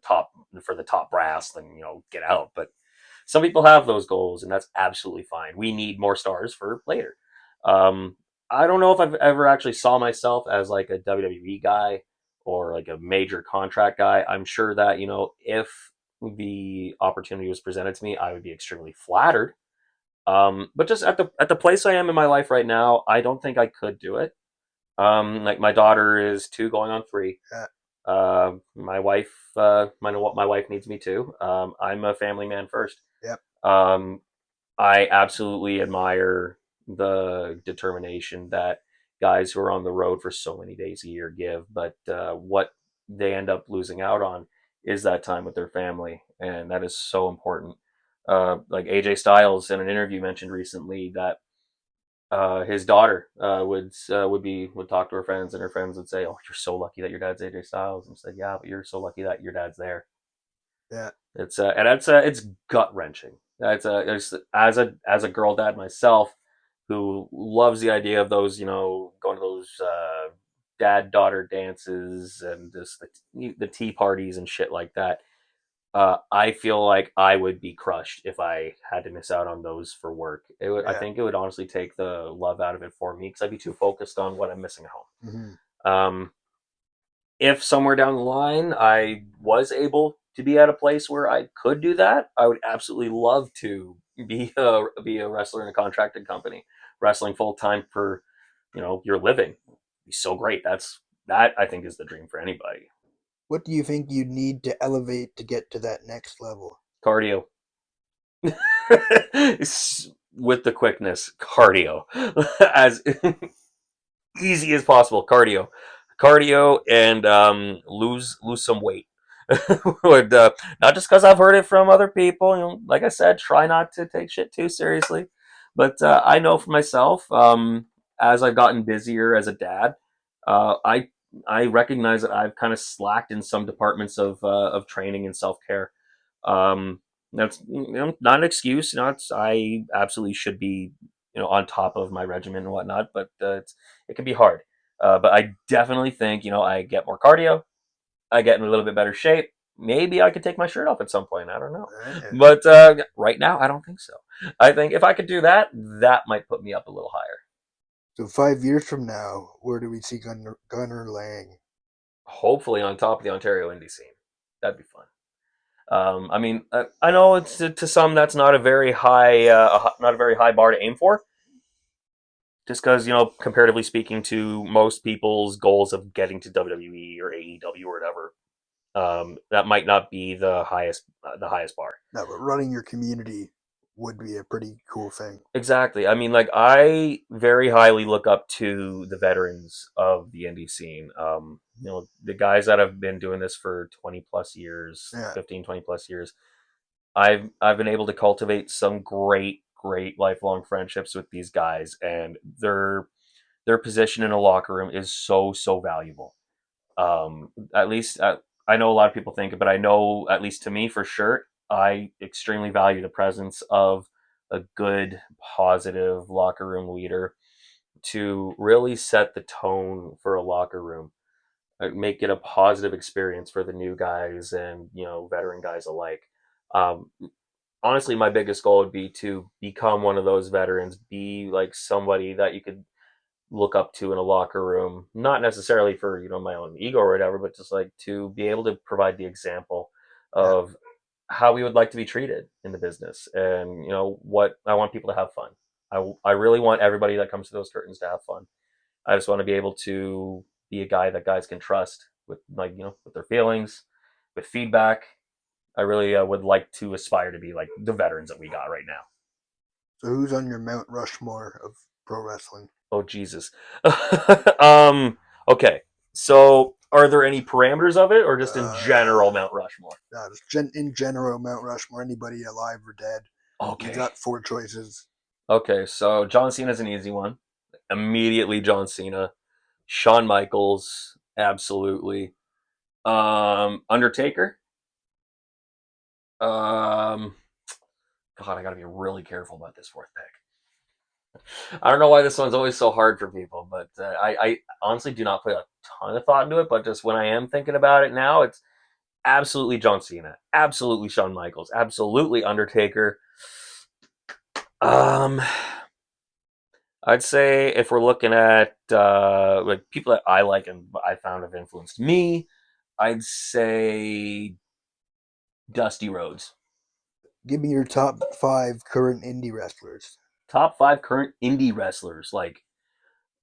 top brass, then get out. But some people have those goals, and that's absolutely fine. We need more stars for later. Um, I don't know if I've ever actually saw myself as like a WWE guy or like a major contract guy. I'm sure that if the opportunity was presented to me, I would be extremely flattered. But just at the place I am in my life right now, I don't think I could do it. Like my daughter is 2 going on 3. Yeah. My wife, my wife needs me too. I'm a family man first. Yep. Um, I absolutely admire the determination that guys who are on the road for so many days a year give, but what they end up losing out on is that time with their family, and that is so important. Like AJ Styles in an interview mentioned recently that his daughter would talk to her friends, and her friends would say, "Oh, you're so lucky that your dad's AJ Styles," and said, "Yeah, but you're so lucky that your dad's there." Yeah. It's gut wrenching. As a girl dad myself, who loves the idea of those, going to those dad daughter dances and just the tea parties and shit like that. I feel like I would be crushed if I had to miss out on those for work. I Yeah. think it would honestly take the love out of it for me because I'd be too focused on what I'm missing at Hmm. home. If somewhere down the line I was able to be at a place where I could do that, I would absolutely love to be a wrestler in a contracted company, wrestling full time for your living. It'd be so great. That I think is the dream for anybody. What do you think you need to elevate to get to that next level? Cardio. With the quickness, cardio. As easy as possible. Cardio, and lose some weight. Would not just because I've heard it from other people. Like I said, try not to take shit too seriously. But I know for myself, as I've gotten busier as a dad, I recognize that I've kind of slacked in some departments of training and self care. Um, that's not an excuse. I absolutely should be on top of my regimen and whatnot, but it can be hard. But I definitely think I get more cardio, I get in a little bit better shape. Maybe I could take my shirt off at some point. I don't know, Right. but right now I don't think so. I think if I could do that, that might put me up a little higher. So 5 years from now, where do we see Gunner Lang? Hopefully on top of the Ontario indie scene. That'd be fun. I mean, I know it's to some that's not a very high bar to aim for, just because comparatively speaking to most people's goals of getting to WWE or AEW or whatever, that might not be the highest bar. No, but running your community would be a pretty cool thing. Exactly. I mean, like I very highly look up to the veterans of the indie scene. The guys that have been doing this for 20 plus years, Yeah. 15, 20 plus years. I've been able to cultivate some great lifelong friendships with these guys, and their position in a locker room is so valuable. At least I know a lot of people think it, but I know at least to me for sure, I extremely value the presence of a good, positive locker room leader to really set the tone for a locker room, make it a positive experience for the new guys and veteran guys alike. Um, Honestly, my biggest goal would be to become one of those veterans, be like somebody that you could look up to in a locker room, not necessarily for my own ego or whatever, but just like to be able to provide the example Yeah. of how we would like to be treated in the business, and what I want people to have fun. I really want everybody that comes to those curtains to have fun. I just want to be able to be a guy that guys can trust with, like, with their feelings, with feedback. I really would like to aspire to be like the veterans that we got right now. So who's on your Mount Rushmore of pro wrestling? Oh Jesus. Okay. So are there any parameters of it, or just in general Mount Rushmore? Just in general, Mount Rushmore. Anybody alive or dead? You Okay. got 4 choices. Okay. So John Cena's an easy one. Immediately John Cena. Shawn Michaels, absolutely. Undertaker. Um, God, I gotta be really careful about this fourth pick. I don't know why this one's always so hard for people, but I honestly do not put a ton of thought into it. But just when I am thinking about it now, it's absolutely John Cena, absolutely Shawn Michaels, absolutely Undertaker. Um, I'd say if we're looking at like people that I like and I found have influenced me, I'd say Dusty Rhodes. Give me your top 5 current indie wrestlers. Top 5 current indie wrestlers, like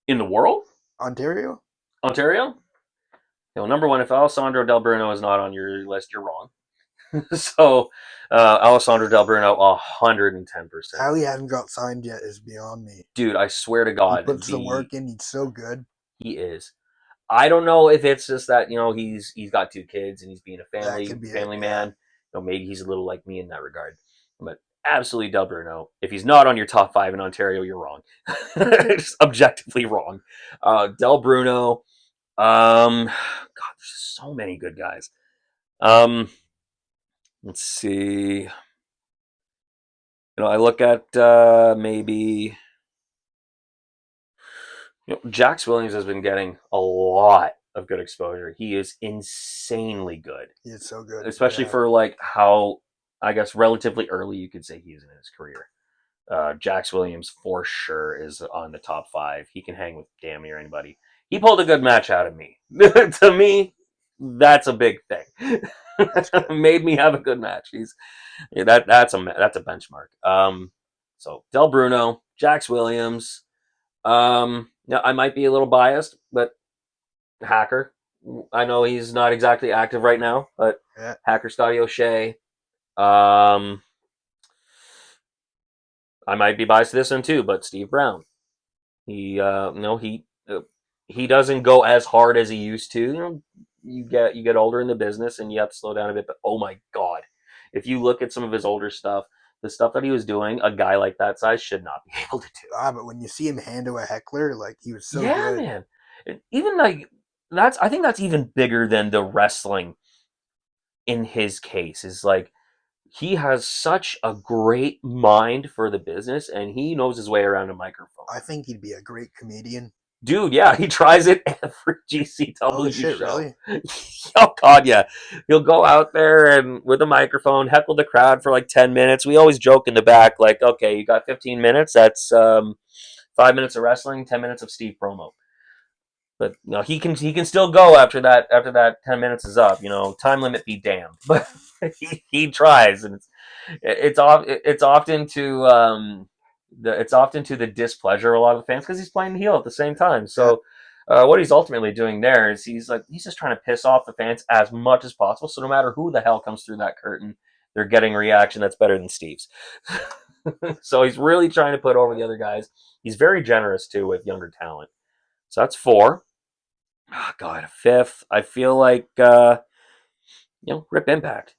in the world. Ontario? Ontario. Number one, if Alessandro Del Bruno is not on your list, you're wrong. So, Alessandro Del Bruno, 110%. How he hasn't got signed yet is beyond me. Dude, I swear to He God, puts the work in. He's so good. he is. I don't know if it's just that he's got 2 kids and he's being a That family could be it. family Yeah. man. Maybe he's a little like me in that regard. But absolutely, Del Bruno. If he's not on your top 5 in Ontario, you're wrong. Just objectively wrong. Del Bruno. God, there's so many good guys. Let's see. I look at maybe Jax Williams has been getting a lot of good exposure. He is insanely good, He is so good. especially Yeah. for like how I guess relatively early you could say he is in his career. Jax Williams for sure is on the top 5. He can hang with damn near anybody. He pulled a good match out of me. To me, that's a big thing. That's good. Made me have a good match. That's a benchmark. So Del Bruno, Jax Williams. Now I might be a little biased, but Hacker. I know he's not exactly active right now, but Yeah. Hacker Scotty O'Shea. Um, I might be biased to this one too, but Steve Brown. He, he doesn't go as hard as he used to. You get older in the business and you have to slow down a bit. But oh my god, if you look at some of his older stuff, the stuff that he was doing, a guy like that size should not be able to do. But when you see him handle a heckler, like he was so Yeah, good. man. Even like I think that's even bigger than the wrestling in his case. Is like he has such a great mind for the business and he knows his way around a microphone. I think he'd be a great comedian. Dude, yeah, he tries it every Holy GCW shit, show. really? Oh god, yeah. He'll go out there and with a microphone, heckle the crowd for like 10 minutes. We always joke in the back, like, okay, you got 15 minutes. That's 5 minutes of wrestling, 10 minutes of Steve promo. But he can still go after that 10 minutes is up. Time limit be damned. But he tries, and it's often to the displeasure of a lot of the fans because he's playing the heel at the same time. So what he's ultimately doing there is he's just trying to piss off the fans as much as possible. So no matter who the hell comes through that curtain, they're getting a reaction that's better than Steve's. So he's really trying to put over the other guys. He's very generous too with younger talent. So that's four. Oh, God, a fifth. I feel like Rip Impact.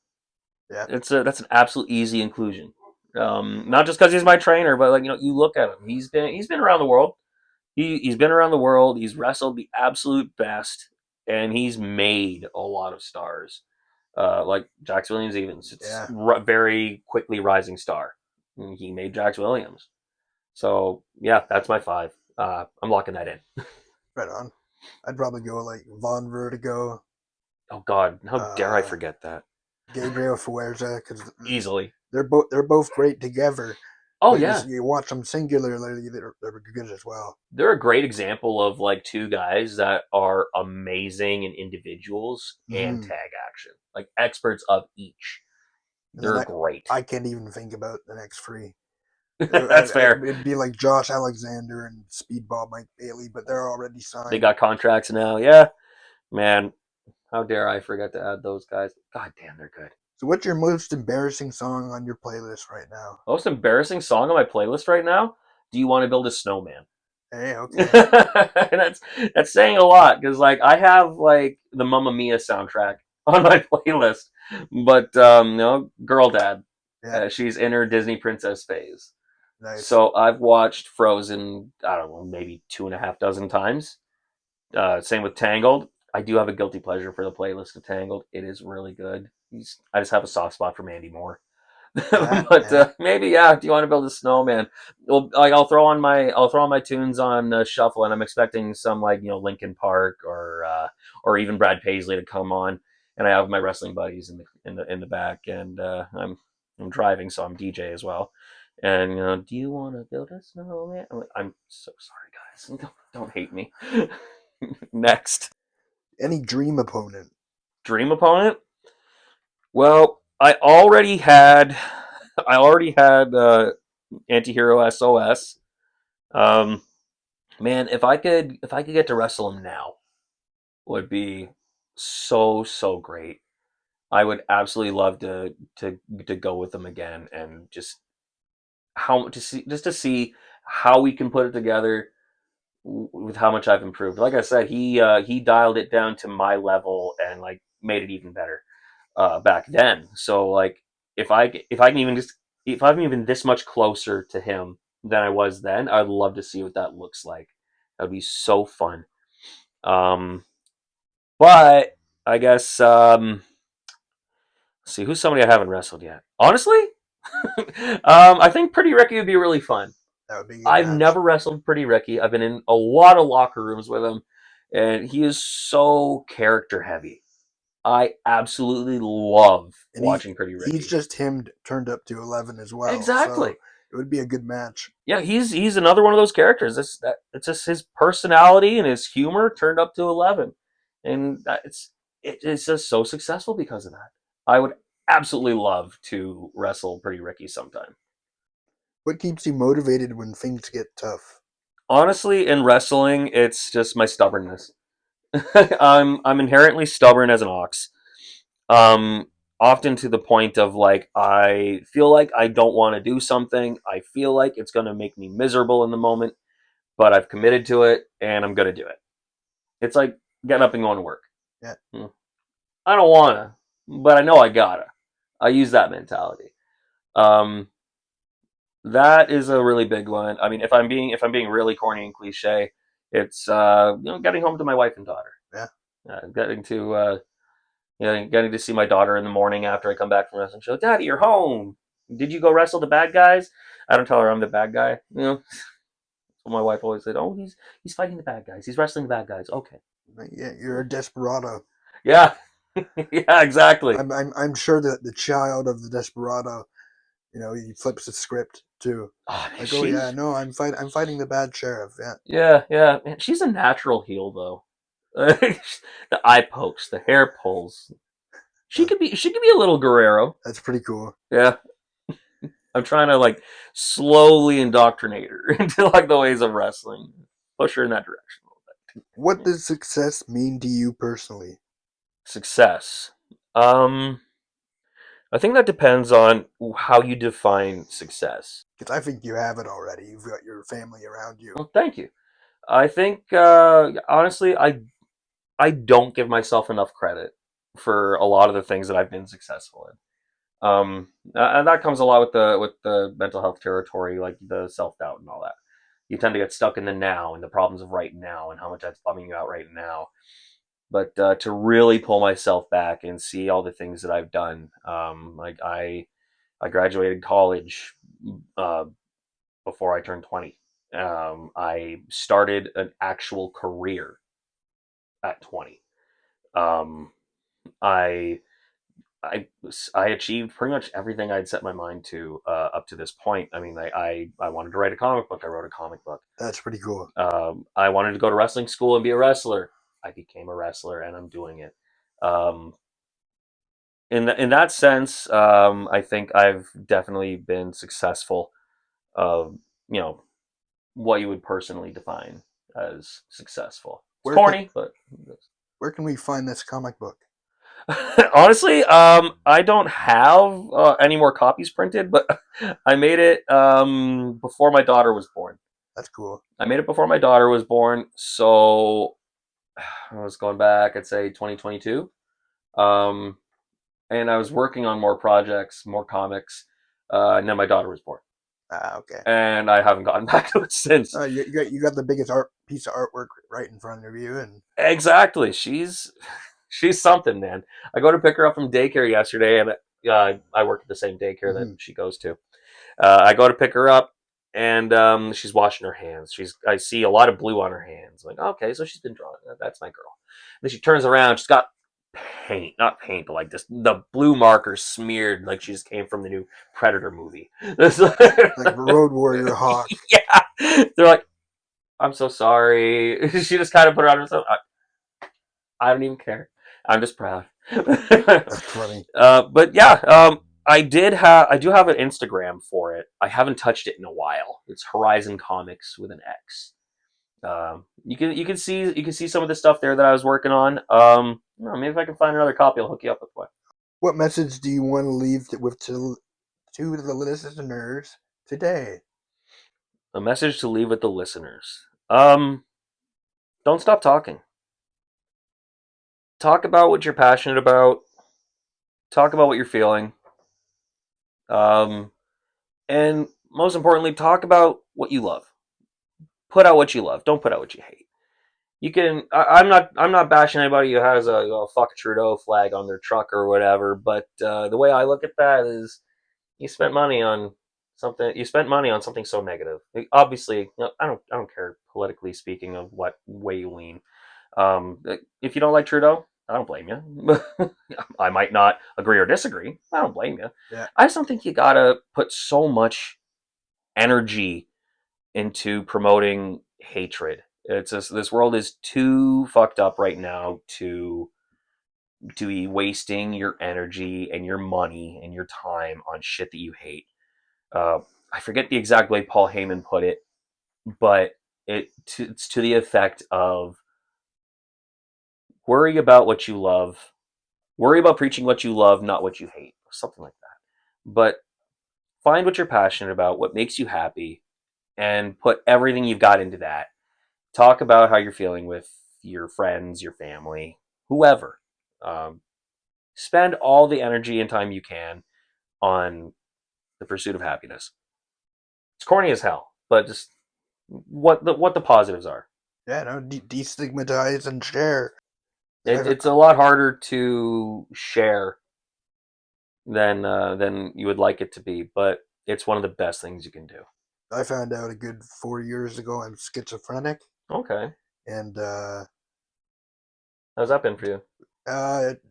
Yeah. That's an absolute easy inclusion. Not just because he's my trainer, but like you look at him. He's been around the world. He's been around the world. He's wrestled the absolute best, and he's made a lot of stars. Like Jax Williams, Evans, it's Yeah. very quickly rising star. He made Jax Williams. So yeah, that's my five. I'm locking that in. Right on. I'd probably go like Von Vertigo, Oh God, how dare I uh, forget that? Gabriel Fuerza, because Easily. they're both great together. Oh But yeah, you watch them singularly, they're good as well. they're a great example of like two guys that are amazing in individuals and Hmm. tag action, like experts of each. And then They're great. I can't even think about the next three. That's fair. It'd be like Josh Alexander and Speedball Mike Bailey, but they're already They signed. got contracts now. Yeah, man. How dare I forget to add those guys? God damn, they're good. So, what's your most embarrassing song on your playlist right now? Most embarrassing song on my playlist right now? Do you want to build a snowman? Hey, And okay. that's saying a lot because like I have like the Mamma Mia soundtrack on my playlist, but no, girl dad, Yeah, she's in her Disney princess phase. nice. So I've watched Frozen, I don't know, maybe 2.5 dozen times. Same with Tangled. I do have a guilty pleasure for the playlist of Tangled. It is really good. I just have a soft spot for Mandy Moore. Yeah, But yeah. maybe yeah. Do you want to build a snowman? Well, like I'll throw on my tunes on shuffle, and I'm expecting some like Linkin Park or even Brad Paisley to come on, and I have my wrestling buddies in the back, and I'm driving, so I'm DJ as well. And do you want to build a snowman? I'm so sorry, guys. Don't hate me. Next, Any dream opponent? dream opponent. Well, I already had Antihero SOS. Um, man, if I could get to wrestle him now, would be so great. I would absolutely love to go with him again and just to see how we can put it together with how much I've improved. Like I said, he dialed it down to my level and like made it even better back then. So like if I'm even this much closer to him than I was then, I'd love to see what that looks like. That would be so fun. Um, but I guess let's see who's somebody I haven't wrestled yet. Honestly, I think Pretty Ricky would be really fun. That would be a good I've match. never wrestled Pretty Ricky. I've been in a lot of locker rooms with him, and he is so character heavy. I absolutely love And watching Pretty he's Ricky. just him turned up to 11 as well. So, Exactly. it would be a good match. Yeah, he's another one of those characters. It's just his personality and his humor turned up to 11, and it's just so successful because of that. I would absolutely love to wrestle Pretty Ricky sometime. What keeps you motivated when things get tough? Honestly, in wrestling, it's just my stubbornness. I'm inherently stubborn as an ox. Um, Often to the point of like I feel like I don't want to do something. I feel like it's going to make me miserable in the moment, but I've committed to it and I'm going to do it. It's like getting up and going to work. Yeah. I don't want to, but I know I gotta. I use that mentality. Um, that is a really big one. I mean, if I'm being really corny and cliche, it's getting home to my wife and daughter. Yeah. Getting to see my daughter in the morning after I come back from wrestling show. Daddy, you're home. Did you go wrestle the bad guys? I don't tell her I'm the bad guy. So my wife always said, "Oh, he's fighting the bad guys. He's wrestling the bad guys." Okay. Yeah, you're a desperado. Yeah. Yeah. Exactly. I'm sure that the child of the desperado, he flips the script too. Oh, man, Like, oh yeah, she's no, I'm fighting the bad sheriff. Yeah, yeah. Man, she's a natural heel though. The eye pokes, the hair pulls. She that, could be a little Guerrero. that's pretty cool. Yeah. I'm trying to like slowly indoctrinate her into like the ways of wrestling, push her in that direction a little What bit. does success mean to you personally? Success. Um, I think that depends on how you define success. Because I think you have it already. You've got your family around you. Well, thank you. I think honestly, I don't give myself enough credit for a lot of the things that I've been successful in. And that comes a lot with the mental health territory, like the self doubt and all that. You tend to get stuck in the now and the problems of right now and how much that's bumming you out right now. But to really pull myself back and see all the things that I've done, like I graduated college uh, before I turned 20. I started an actual career at 20. Um, I I achieved pretty much everything I'd set my mind to up to this point. I mean, I wanted to write a comic book. I wrote a comic book. That's pretty cool. I wanted to go to wrestling school and be a wrestler. I became a wrestler, and I'm doing it. Um, in that sense, I think I've definitely been successful. Of you know what you would personally define as successful. It's Where can corny, but where can we find this comic book? honestly, I don't have any more copies printed, but I made it before my daughter was born. That's cool. I made it before my daughter was born, so I was going back, I'd say 2022. Um, and I was working on more projects, more comics, and then my daughter was born, Ah, okay. and I haven't gotten back to it since. You got the biggest art piece of artwork right in front of you, and Exactly, she's something, man. I go to pick her up from daycare yesterday, and I work at the same daycare that mhm. she goes to. I go to pick her up, and she's washing her hands. I see a lot of blue on her hands. I'm like, okay, so she's been drawing. That's my girl. And then she turns around. She's got paint, not paint, but like just the blue marker smeared, like she just came from the new Predator movie. Like Road Warrior Hawk. Yeah, they're like, I'm so sorry. She just kind of put it on herself. I don't even care. I'm just proud. That's funny. But yeah, I do have an Instagram for it. I haven't touched it in a while. It's Horizon Comics with an X. You can see some of the stuff there that I was working on. Maybe if I can find another copy, I'll hook you up with one. What message do you want to leave to the listeners today? A message to leave with the listeners. Don't stop talking. Talk about what you're passionate about. Talk about what you're feeling. Um, and most importantly, talk about what you love. Put out what you love. Don't put out what you hate. You can. I'm not bashing anybody who has a fuck Trudeau flag on their truck or whatever. But the way I look at that is, you spent money on something. You spent money on something so negative. Obviously, I don't care politically speaking of what way you lean. If you don't like Trudeau, I don't blame you. I might not agree or disagree. I don't blame you. Yeah, I just don't think you gotta put so much energy into promoting hatred. It's just, this world is too fucked up right now to be wasting your energy and your money and your time on shit that you hate. Uh, I forget the exact way Paul Heyman put it, but it's to the effect of, worry about what you love, worry about preaching what you love, not what you hate, or something like that. But find what you're passionate about, what makes you happy, and put everything you've got into that. Talk about how you're feeling with your friends, your family, whoever. Um, Spend all the energy and time you can on the pursuit of happiness. It's corny as hell, but just what the positives are. yeah. No, destigmatize and share. I, It's a lot harder to share than you would like it to be, but it's one of the best things you can do. I found out a good 4 years ago I'm schizophrenic, Okay, and how's that been for you?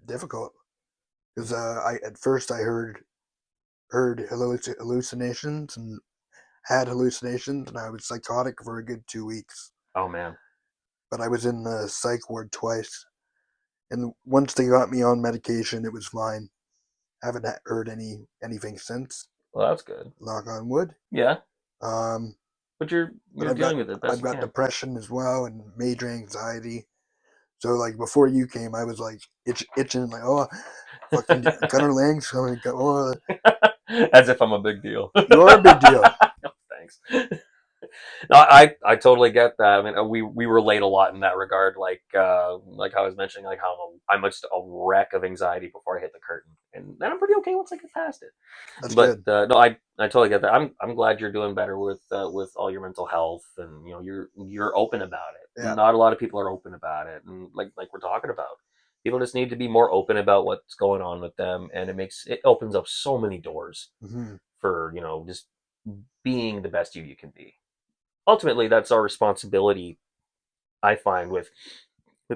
difficult because I at first I heard hallucinations and had hallucinations, and I was psychotic for a good 2 weeks. Oh man, But I was in the psych ward twice, and once they got me on medication, it was fine. Haven't heard anything since. well that's good. Knock on wood. Yeah, Um, but but you're dealing with it best I've you got can. depression as well and major anxiety. So like before you came, I was like itching like, oh. Fucking Gunnar Lang's coming. Oh, As if I'm a big deal. you're a big deal. Thanks. No, I totally get that. I mean, we relate a lot in that regard. Like I was mentioning, like how I'm just a wreck of anxiety before I hit the curtain, and then I'm pretty okay once I get past it. That's But good. no, I totally get that. I'm glad you're doing better with all your mental health, and you're open about it. Yeah. Not a lot of people are open about it, and like we're talking about, people just need to be more open about what's going on with them, and it opens up so many doors Mm-hmm. for just being the best you can be. Ultimately, that's our responsibility. I find with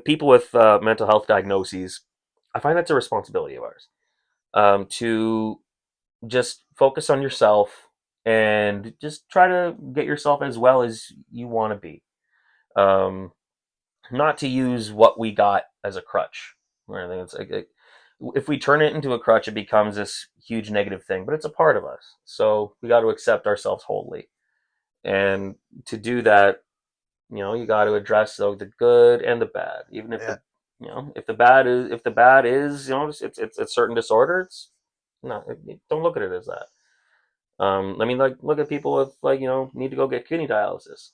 people with mental health diagnoses, I find that's a responsibility of ours, to just focus on yourself and just try to get yourself as well as you want to be. Um, Not to use what we got as a crutch or anything. It's like if we turn it into a crutch, it becomes this huge negative thing. But it's a part of us, so we got to accept ourselves wholly. And to do that, you got to address the good and the bad. Even if Yeah. if the bad is it's a certain disorder. It's no, don't look at it as that. I mean, like, look at people with need to go get kidney dialysis.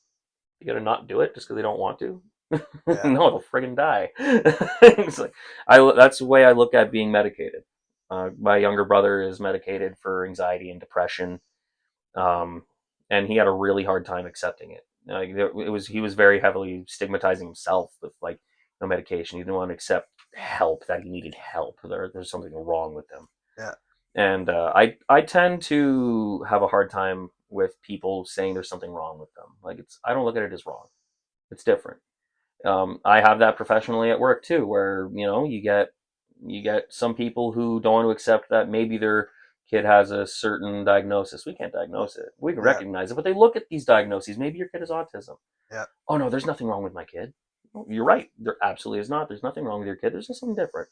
You got to not do it just because they don't want to. Yeah. No, they'll friggin' die. It's like that's the way I look at being medicated. My younger brother is medicated for anxiety and depression, um, and he had a really hard time accepting it. He was very heavily stigmatizing himself with medication. He didn't want to accept help, that he needed help. There's something wrong with him. Yeah. And I tend to have a hard time with people saying there's something wrong with them. I don't look at it as wrong. It's different. I have that professionally at work too, where you get some people who don't want to accept that maybe their kid has a certain diagnosis. We can't diagnose it. We can Yeah. recognize it, but they look at these diagnoses. Maybe your kid has autism. Yeah. Oh no, there's nothing wrong with my kid. You're right. There absolutely is not. There's nothing wrong with your kid. There's just something different.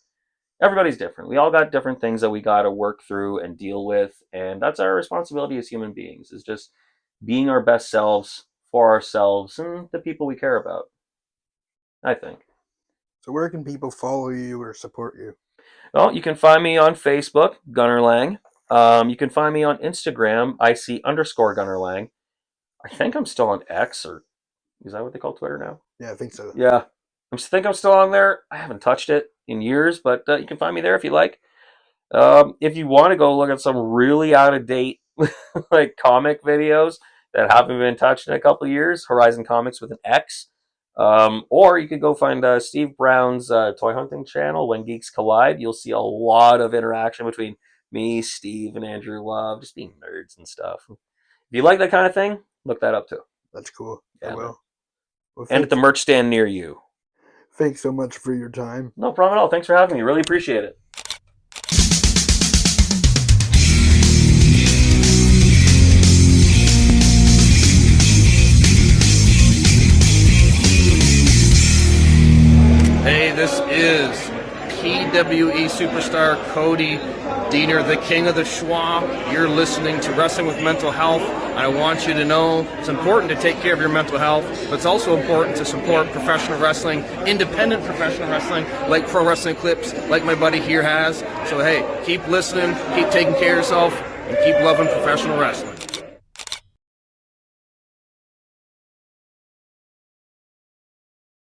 Everybody's different. We all got different things that we got to work through and deal with, and that's our responsibility as human beings. Is just being our best selves for ourselves and the people we care about. I think. So where can people follow you or support you? Well, you can find me on Facebook, Gunnar Lang. You can find me on Instagram, IC_Gunnar Lang. I think I'm still on X, or is that what they call Twitter now? Yeah, I think so. Yeah. I think I'm still on there. I haven't touched it in years, but you can find me there if you like. If you want to go look at some really out of date like comic videos that haven't been touched in a couple of years, Horizon Comics with an X. Or you could go find Steve Brown's toy hunting channel, When Geeks Collide. You'll see a lot of interaction between me, Steve, and Andrew Love, just being nerds and stuff. If you like that kind of thing, look that up too. That's cool. Yeah, I will. Well, and at the merch stand near you. Thanks so much for your time. No problem at all. Thanks for having me. Really appreciate it. Hey, this is PWE superstar Cody Diener, the king of the schwa. You're listening to Wrestling with Mental Health. I want you to know it's important to take care of your mental health, but it's also important to support professional wrestling, independent professional wrestling, like Pro Wrestling Clips, like my buddy here has. So hey, keep listening, keep taking care of yourself, and keep loving professional wrestling.